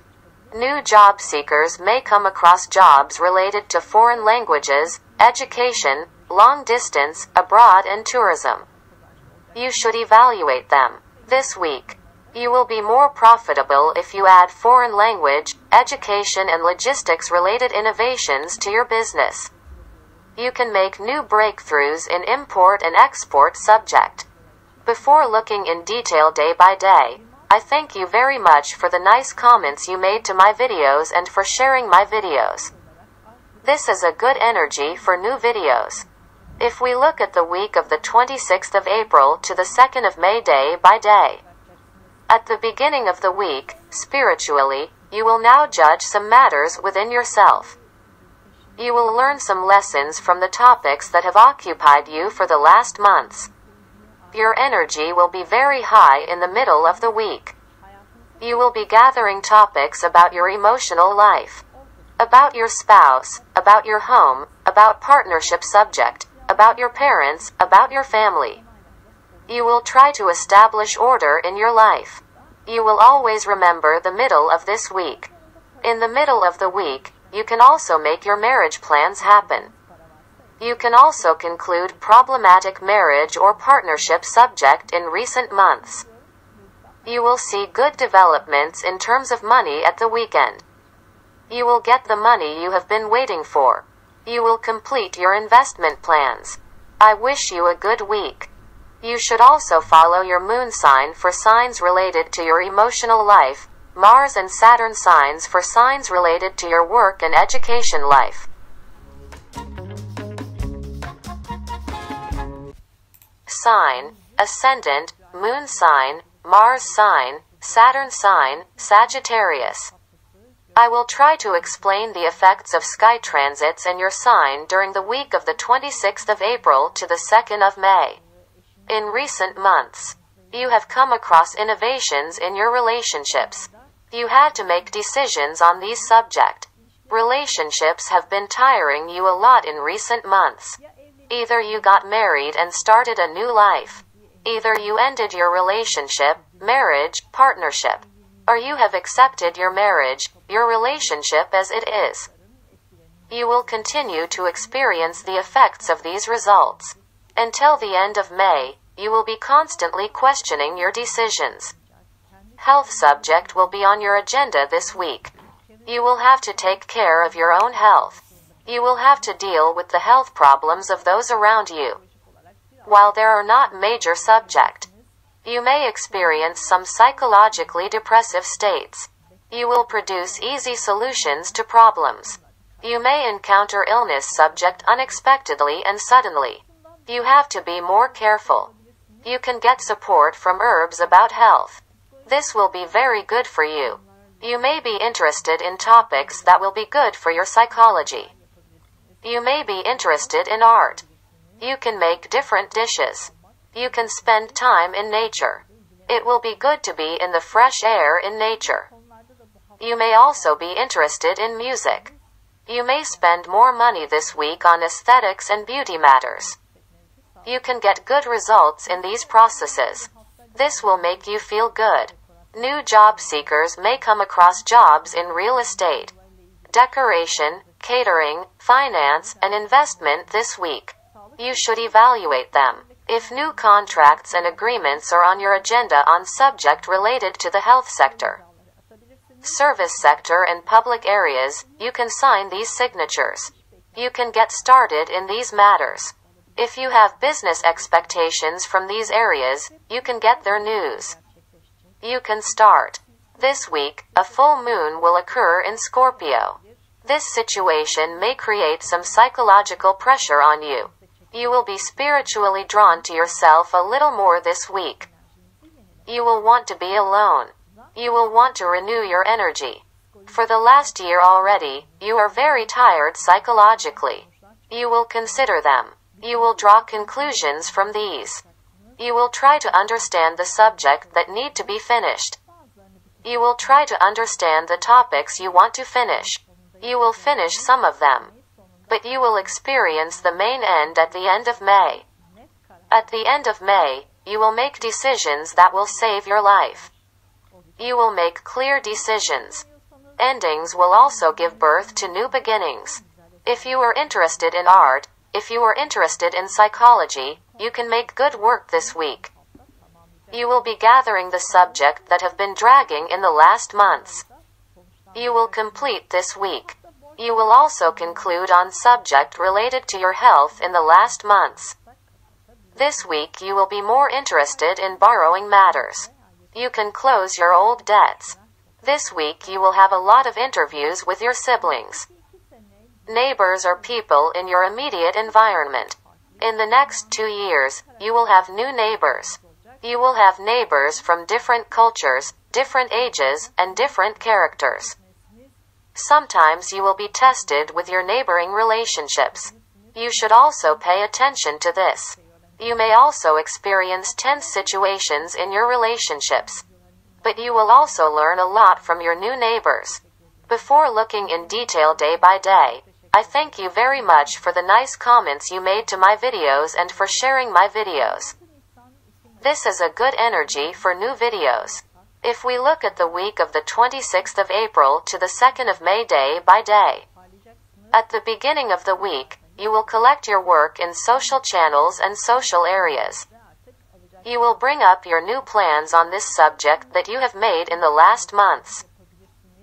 New job seekers may come across jobs related to foreign languages, education, long distance, abroad and tourism. You should evaluate them. This week, you will be more profitable if you add foreign language, education and logistics related innovations to your business. You can make new breakthroughs in import and export subject. Before looking in detail day by day, I thank you very much for the nice comments you made to my videos and for sharing my videos. This is a good energy for new videos. If we look at the week of the 26th of April to the 2nd of May day by day. At the beginning of the week, spiritually, you will now judge some matters within yourself. You will learn some lessons from the topics that have occupied you for the last months. Your energy will be very high in the middle of the week. You will be gathering topics about your emotional life, about your spouse, about your home, about partnership subject, about your parents, about your family. You will try to establish order in your life. You will always remember the middle of this week. In the middle of the week, you can also make your marriage plans happen. You can also conclude problematic marriage or partnership subject in recent months. You will see good developments in terms of money at the weekend. You will get the money you have been waiting for. You will complete your investment plans. I wish you a good week. You should also follow your moon sign for signs related to your emotional life, Mars and Saturn signs for signs related to your work and education life. Sign, ascendant, moon sign, Mars sign, Saturn sign, Sagittarius. I will try to explain the effects of sky transits and your sign during the week of the 26th of April to the 2nd of May. In recent months, you have come across innovations in your relationships. You had to make decisions on these subjects. Relationships have been tiring you a lot in recent months. Either you got married and started a new life. Either you ended your relationship, marriage, partnership. Or you have accepted your marriage, your relationship as it is. You will continue to experience the effects of these results. Until the end of May, you will be constantly questioning your decisions. Health subject will be on your agenda this week. You will have to take care of your own health. You will have to deal with the health problems of those around you. While there are not major subject, you may experience some psychologically depressive states. You will produce easy solutions to problems. You may encounter illness subject unexpectedly and suddenly. You have to be more careful. You can get support from herbs about health. This will be very good for you. You may be interested in topics that will be good for your psychology. You may be interested in art. You can make different dishes. You can spend time in nature. It will be good to be in the fresh air in nature. You may also be interested in music. You may spend more money this week on aesthetics and beauty matters. You can get good results in these processes. This will make you feel good. New job seekers may come across jobs in real estate, decoration, catering, finance, and investment this week. You should evaluate them. If new contracts and agreements are on your agenda on subject related to the health sector, service sector and public areas, you can sign these signatures. You can get started in these matters. If you have business expectations from these areas, you can get their news. You can start. This week, a full moon will occur in Scorpio. This situation may create some psychological pressure on you. You will be spiritually drawn to yourself a little more this week. You will want to be alone. You will want to renew your energy. For the last year already, you are very tired psychologically. You will consider them. You will draw conclusions from these. You will try to understand the subject that need to be finished. You will try to understand the topics you want to finish. You will finish some of them. But you will experience the main end at the end of May. At the end of May, you will make decisions that will save your life. You will make clear decisions. Endings will also give birth to new beginnings. If you are interested in art, if you are interested in psychology, you can make good work this week. You will be gathering the subject that have been dragging in the last months. You will complete this week. You will also conclude on subject related to your health in the last months. This week you will be more interested in borrowing matters. You can close your old debts. This week you will have a lot of interviews with your siblings. Neighbors are people in your immediate environment. In the next 2 years, you will have new neighbors. You will have neighbors from different cultures, different ages, and different characters. Sometimes you will be tested with your neighboring relationships. You should also pay attention to this. You may also experience tense situations in your relationships. But you will also learn a lot from your new neighbors. Before looking in detail day by day, I thank you very much for the nice comments you made to my videos and for sharing my videos. This is a good energy for new videos. If we look at the week of the 26th of April to the 2nd of May day by day. At the beginning of the week, you will collect your work in social channels and social areas. You will bring up your new plans on this subject that you have made in the last months.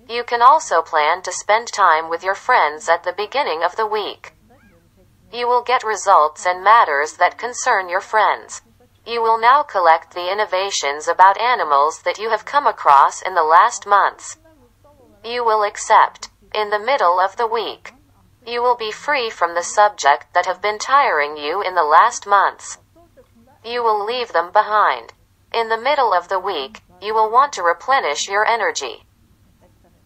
You can also plan to spend time with your friends at the beginning of the week. You will get results and matters that concern your friends. You will now collect the innovations about animals that you have come across in the last months. You will accept. In the middle of the week, you will be free from the subject that have been tiring you in the last months. You will leave them behind. In the middle of the week, you will want to replenish your energy.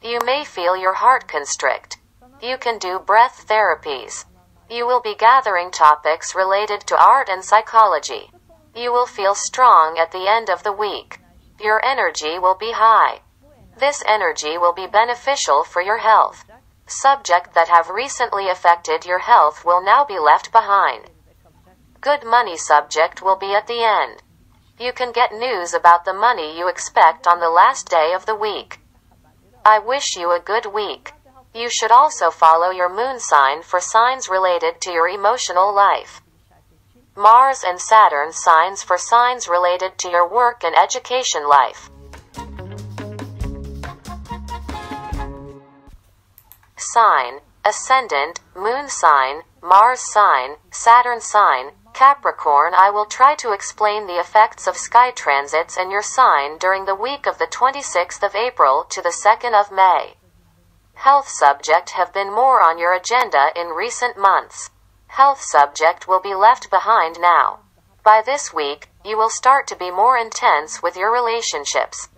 You may feel your heart constrict. You can do breath therapies. You will be gathering topics related to art and psychology. You will feel strong at the end of the week. Your energy will be high. This energy will be beneficial for your health. Subjects that have recently affected your health will now be left behind. Good money subject will be at the end. You can get news about the money you expect on the last day of the week. I wish you a good week. You should also follow your moon sign for signs related to your emotional life. Mars and Saturn signs for signs related to your work and education life. Sign, ascendant, moon sign, Mars sign, Saturn sign, Capricorn. I will try to explain the effects of sky transits and your sign during the week of the 26th of April to the 2nd of May. Health subject have been more on your agenda in recent months. Health subject will be left behind now. By this week, you will start to be more intense with your relationships.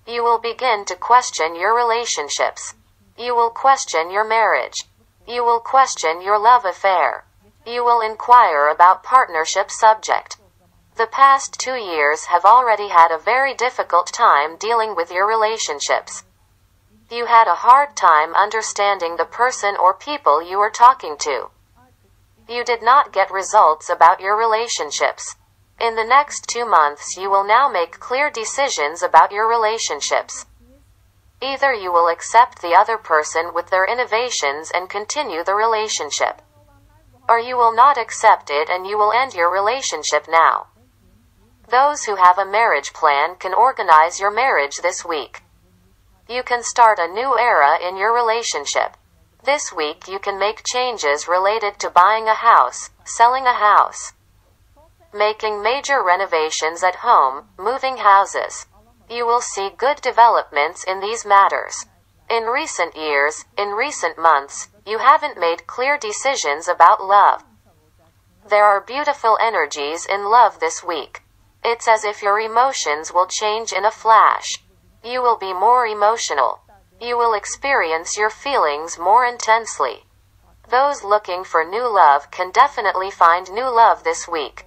You will begin to question your relationships. You will question your marriage. You will question your love affair. You will inquire about partnership subject. The past 2 years have already had a very difficult time dealing with your relationships. You had a hard time understanding the person or people you were talking to. You did not get results about your relationships. In the next 2 months you will now make clear decisions about your relationships. Either you will accept the other person with their innovations and continue the relationship, or you will not accept it and you will end your relationship now. Those who have a marriage plan can organize your marriage this week. You can start a new era in your relationship. This week you can make changes related to buying a house, selling a house, making major renovations at home, moving houses. You will see good developments in these matters. In recent years, in recent months, you haven't made clear decisions about love. There are beautiful energies in love this week. It's as if your emotions will change in a flash. You will be more emotional. You will experience your feelings more intensely. Those looking for new love can definitely find new love this week.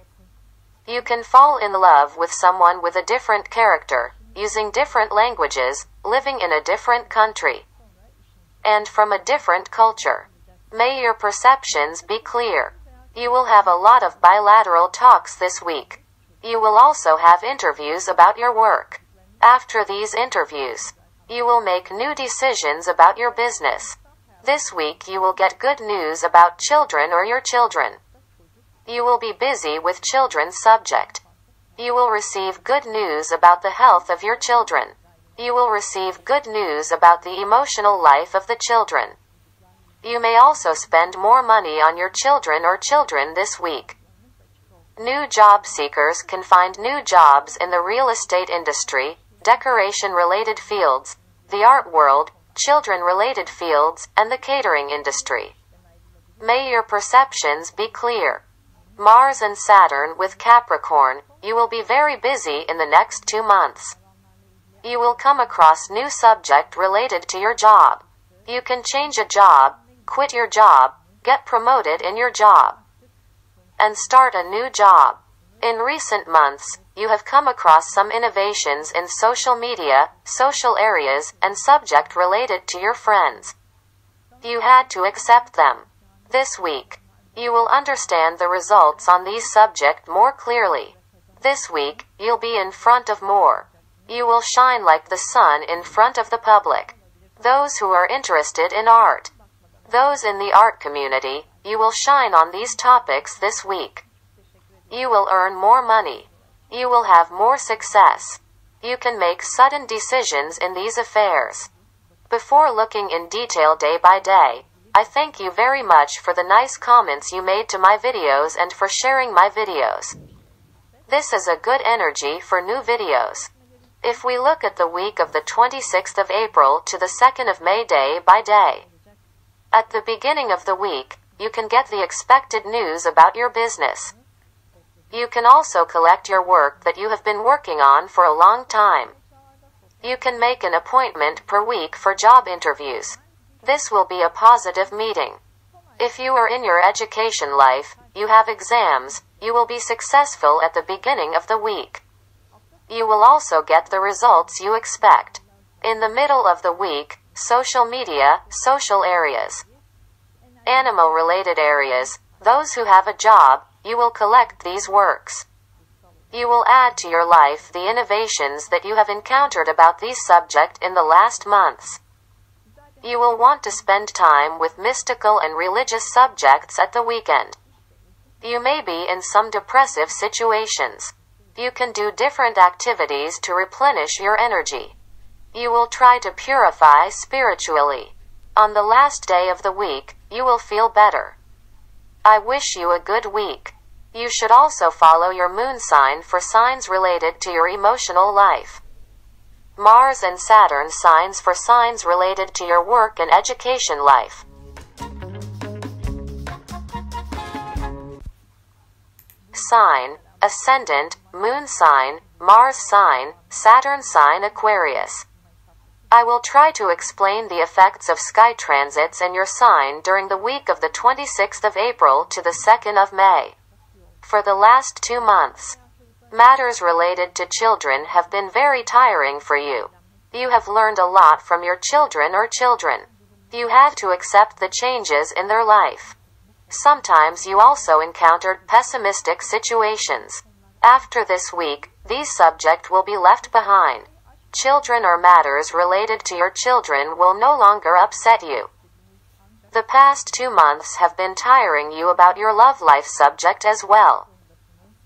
You can fall in love with someone with a different character, using different languages, living in a different country, and from a different culture. May your perceptions be clear. You will have a lot of bilateral talks this week. You will also have interviews about your work. After these interviews, you will make new decisions about your business. This week you will get good news about children or your children. You will be busy with children's subject. You will receive good news about the health of your children. You will receive good news about the emotional life of the children. You may also spend more money on your children or children this week. New job seekers can find new jobs in the real estate industry, decoration-related fields, the art world, children-related fields, and the catering industry. May your perceptions be clear. Mars and Saturn with Capricorn, you will be very busy in the next 2 months. You will come across new subject related to your job. You can change a job, quit your job, get promoted in your job, and start a new job. In recent months, you have come across some innovations in social media, social areas, and subject related to your friends. You had to accept them. This week, you will understand the results on these subjects more clearly. This week, you'll be in front of more. You will shine like the sun in front of the public. Those who are interested in art. Those in the art community, you will shine on these topics this week. You will earn more money. You will have more success. You can make sudden decisions in these affairs. Before looking in detail day by day, I thank you very much for the nice comments you made to my videos and for sharing my videos. This is a good energy for new videos. If we look at the week of the 26th of April to the 2nd of May day by day. At the beginning of the week, you can get the expected news about your business. You can also collect your work that you have been working on for a long time. You can make an appointment per week for job interviews. This will be a positive meeting. If you are in your education life, you have exams, you will be successful at the beginning of the week. You will also get the results you expect. In the middle of the week, social media, social areas. Animal-related areas, those who have a job, you will collect these works. You will add to your life the innovations that you have encountered about these subjects in the last months. You will want to spend time with mystical and religious subjects at the weekend. You may be in some depressive situations. You can do different activities to replenish your energy. You will try to purify spiritually. On the last day of the week, you will feel better. I wish you a good week. You should also follow your moon sign for signs related to your emotional life. Mars and Saturn signs for signs related to your work and education life. Sign, Ascendant, Moon sign, Mars sign, Saturn sign Aquarius. I will try to explain the effects of sky transits and your sign during the week of the 26th of April to the 2nd of May. For the last 2 months, matters related to children have been very tiring for you. You have learned a lot from your children or children. You had to accept the changes in their life. Sometimes you also encountered pessimistic situations. After this week, these subjects will be left behind. Children or matters related to your children will no longer upset you. The past 2 months have been tiring you about your love life subject as well.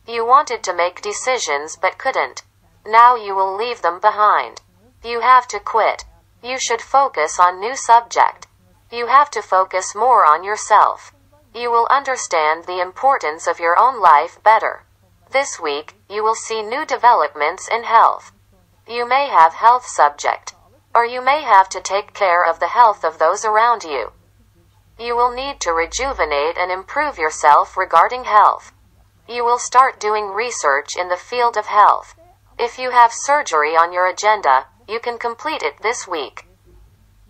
You wanted to make decisions but couldn't. Now you will leave them behind. You have to quit. You should focus on new subject. You have to focus more on yourself. You will understand the importance of your own life better. This week, you will see new developments in health. You may have health subject, or you may have to take care of the health of those around you. You will need to rejuvenate and improve yourself regarding health. You will start doing research in the field of health. If you have surgery on your agenda, you can complete it this week.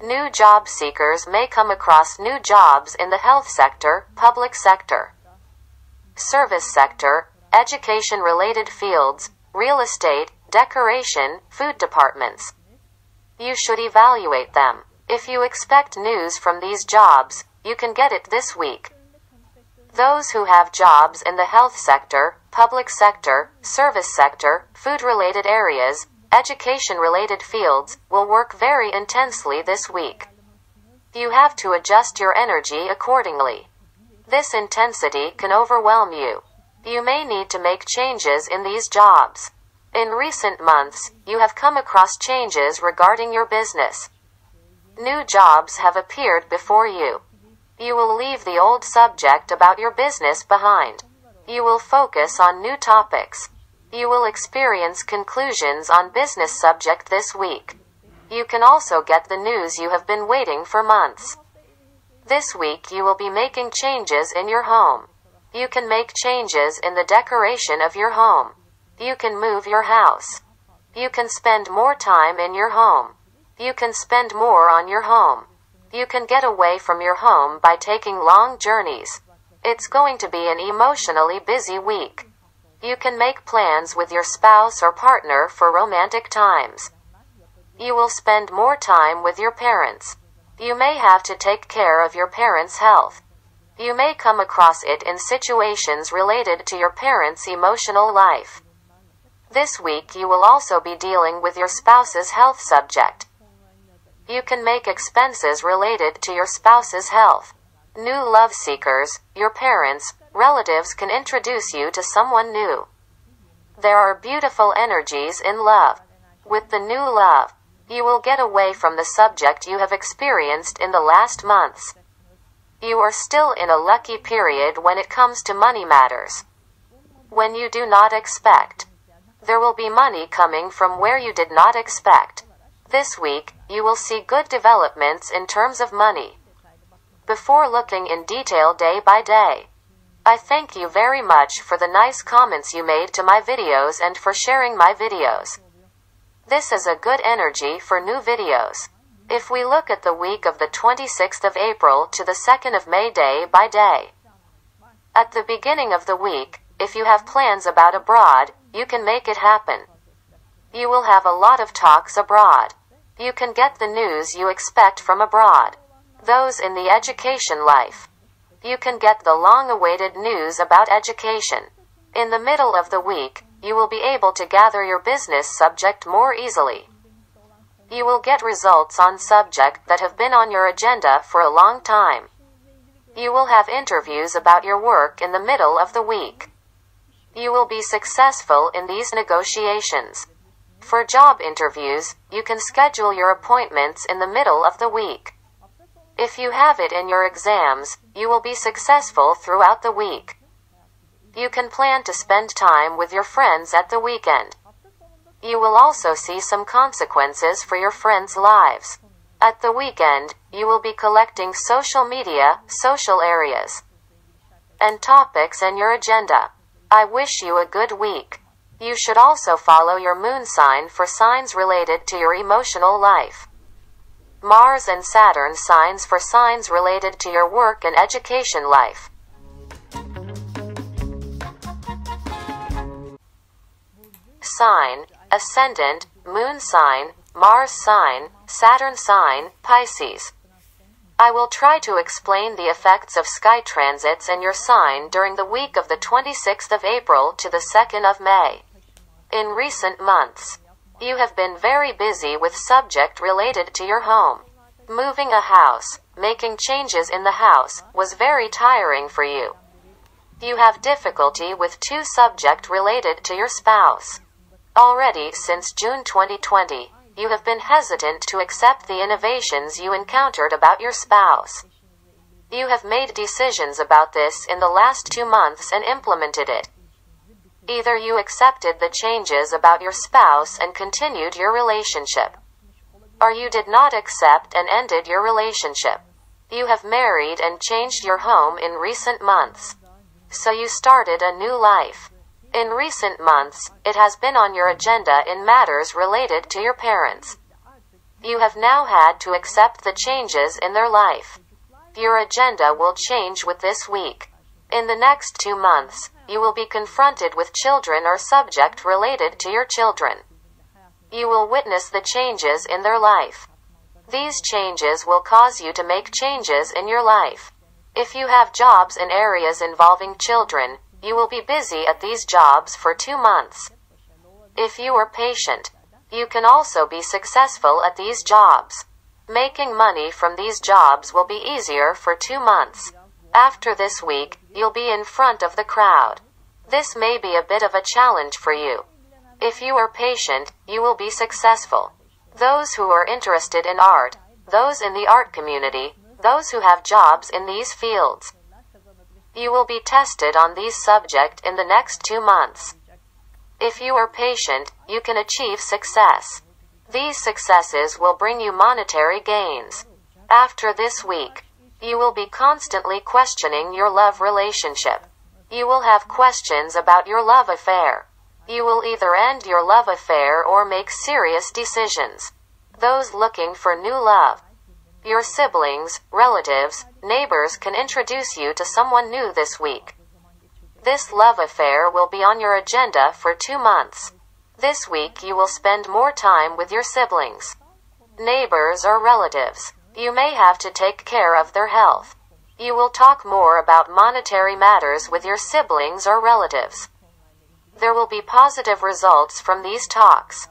New job seekers may come across new jobs in the health sector, public sector, service sector, education-related fields, real estate, decoration, food departments. You should evaluate them. If you expect news from these jobs, you can get it this week. Those who have jobs in the health sector, public sector, service sector, food-related areas, education-related fields, will work very intensely this week. You have to adjust your energy accordingly. This intensity can overwhelm you. You may need to make changes in these jobs. In recent months, you have come across changes regarding your business. New jobs have appeared before you. You will leave the old subject about your business behind. You will focus on new topics. You will experience conclusions on business subject this week. You can also get the news you have been waiting for months. This week you will be making changes in your home. You can make changes in the decoration of your home. You can move your house. You can spend more time in your home. You can spend more on your home. You can get away from your home by taking long journeys. It's going to be an emotionally busy week. You can make plans with your spouse or partner for romantic times. You will spend more time with your parents. You may have to take care of your parents' health. You may come across it in situations related to your parents' emotional life. This week you will also be dealing with your spouse's health subject. You can make expenses related to your spouse's health. New love seekers, your parents, relatives can introduce you to someone new. There are beautiful energies in love. With the new love, you will get away from the subject you have experienced in the last months. You are still in a lucky period when it comes to money matters. When you do not expect, there will be money coming from where you did not expect. This week, you will see good developments in terms of money. Before looking in detail day by day, I thank you very much for the nice comments you made to my videos and for sharing my videos. This is a good energy for new videos. If we look at the week of the 26th of April to the 2nd of May day by day. At the beginning of the week, if you have plans about abroad, you can make it happen. You will have a lot of talks abroad. You can get the news you expect from abroad. Those in the education life. You can get the long-awaited news about education. In the middle of the week, you will be able to gather your business subject more easily. You will get results on subject that have been on your agenda for a long time. You will have interviews about your work in the middle of the week. You will be successful in these negotiations. For job interviews, you can schedule your appointments in the middle of the week. If you have it in your exams, you will be successful throughout the week. You can plan to spend time with your friends at the weekend. You will also see some consequences for your friends' lives. At the weekend, you will be collecting social media, social areas, and topics in your agenda. I wish you a good week. You should also follow your moon sign for signs related to your emotional life. Mars and Saturn signs for signs related to your work and education life. Sign, Ascendant, Moon sign, Mars sign, Saturn sign, Pisces. I will try to explain the effects of sky transits in your sign during the week of the 26th of April to the 2nd of May. In recent months, you have been very busy with subject related to your home. Moving a house, making changes in the house, was very tiring for you. You have difficulty with two subject related to your spouse. Already since June 2020, you have been hesitant to accept the innovations you encountered about your spouse. You have made decisions about this in the last 2 months and implemented it. Either you accepted the changes about your spouse and continued your relationship, or you did not accept and ended your relationship. You have married and changed your home in recent months. So you started a new life. In recent months, it has been on your agenda in matters related to your parents. You have now had to accept the changes in their life. Your agenda will change with this week. In the next 2 months, you will be confronted with children or subject related to your children. You will witness the changes in their life. These changes will cause you to make changes in your life. If you have jobs in areas involving children, you will be busy at these jobs for 2 months. If you are patient, you can also be successful at these jobs. Making money from these jobs will be easier for 2 months. After this week, you'll be in front of the crowd. This may be a bit of a challenge for you. If you are patient, you will be successful. Those who are interested in art, those in the art community, those who have jobs in these fields, You will be tested on these subjects in the next 2 months. If you are patient, you can achieve success. These successes will bring you monetary gains. After this week, you will be constantly questioning your love relationship. You will have questions about your love affair. You will either end your love affair or make serious decisions. Those looking for new love. Your siblings, relatives, neighbors can introduce you to someone new this week. This love affair will be on your agenda for 2 months. This week you will spend more time with your siblings, neighbors or relatives. You may have to take care of their health. You will talk more about monetary matters with your siblings or relatives. There will be positive results from these talks.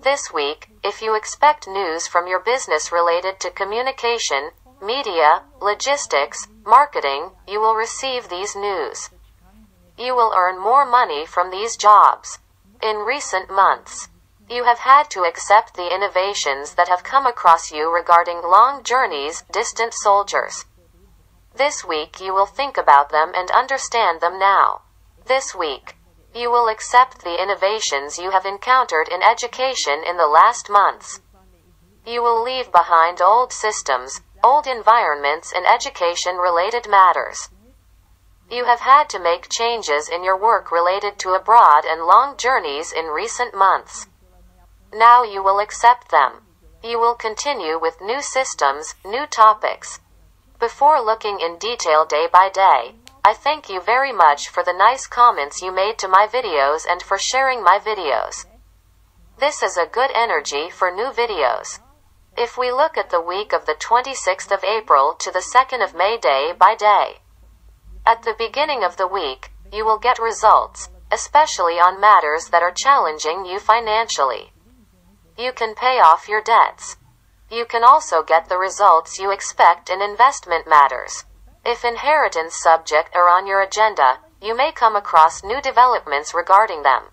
This week, if you expect news from your business related to communication, media, logistics, marketing, you will receive these news. You will earn more money from these jobs. In recent months, you have had to accept the innovations that have come across you regarding long journeys, distant soldiers. This week you will think about them and understand them now. This week, you will accept the innovations you have encountered in education in the last months. You will leave behind old systems, old environments in education-related matters. You have had to make changes in your work related to abroad and long journeys in recent months. Now you will accept them. You will continue with new systems, new topics. Before looking in detail day by day, I thank you very much for the nice comments you made to my videos and for sharing my videos. This is a good energy for new videos. If we look at the week of the 26th of April to the 2nd of May day by day. At the beginning of the week, you will get results, especially on matters that are challenging you financially. You can pay off your debts. You can also get the results you expect in investment matters. If inheritance subjects are on your agenda, you may come across new developments regarding them.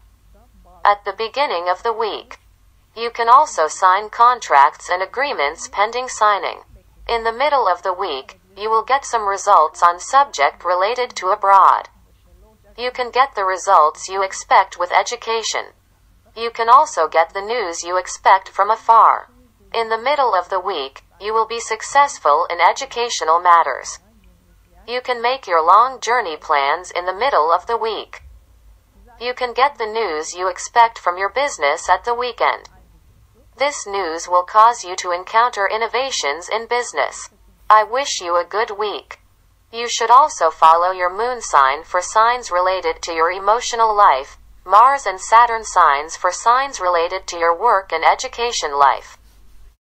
At the beginning of the week, you can also sign contracts and agreements pending signing. In the middle of the week, you will get some results on subject related to abroad. You can get the results you expect with education. You can also get the news you expect from afar. In the middle of the week, you will be successful in educational matters. You can make your long journey plans in the middle of the week. You can get the news you expect from your business at the weekend. This news will cause you to encounter innovations in business. I wish you a good week. You should also follow your moon sign for signs related to your emotional life, Mars and Saturn signs for signs related to your work and education life.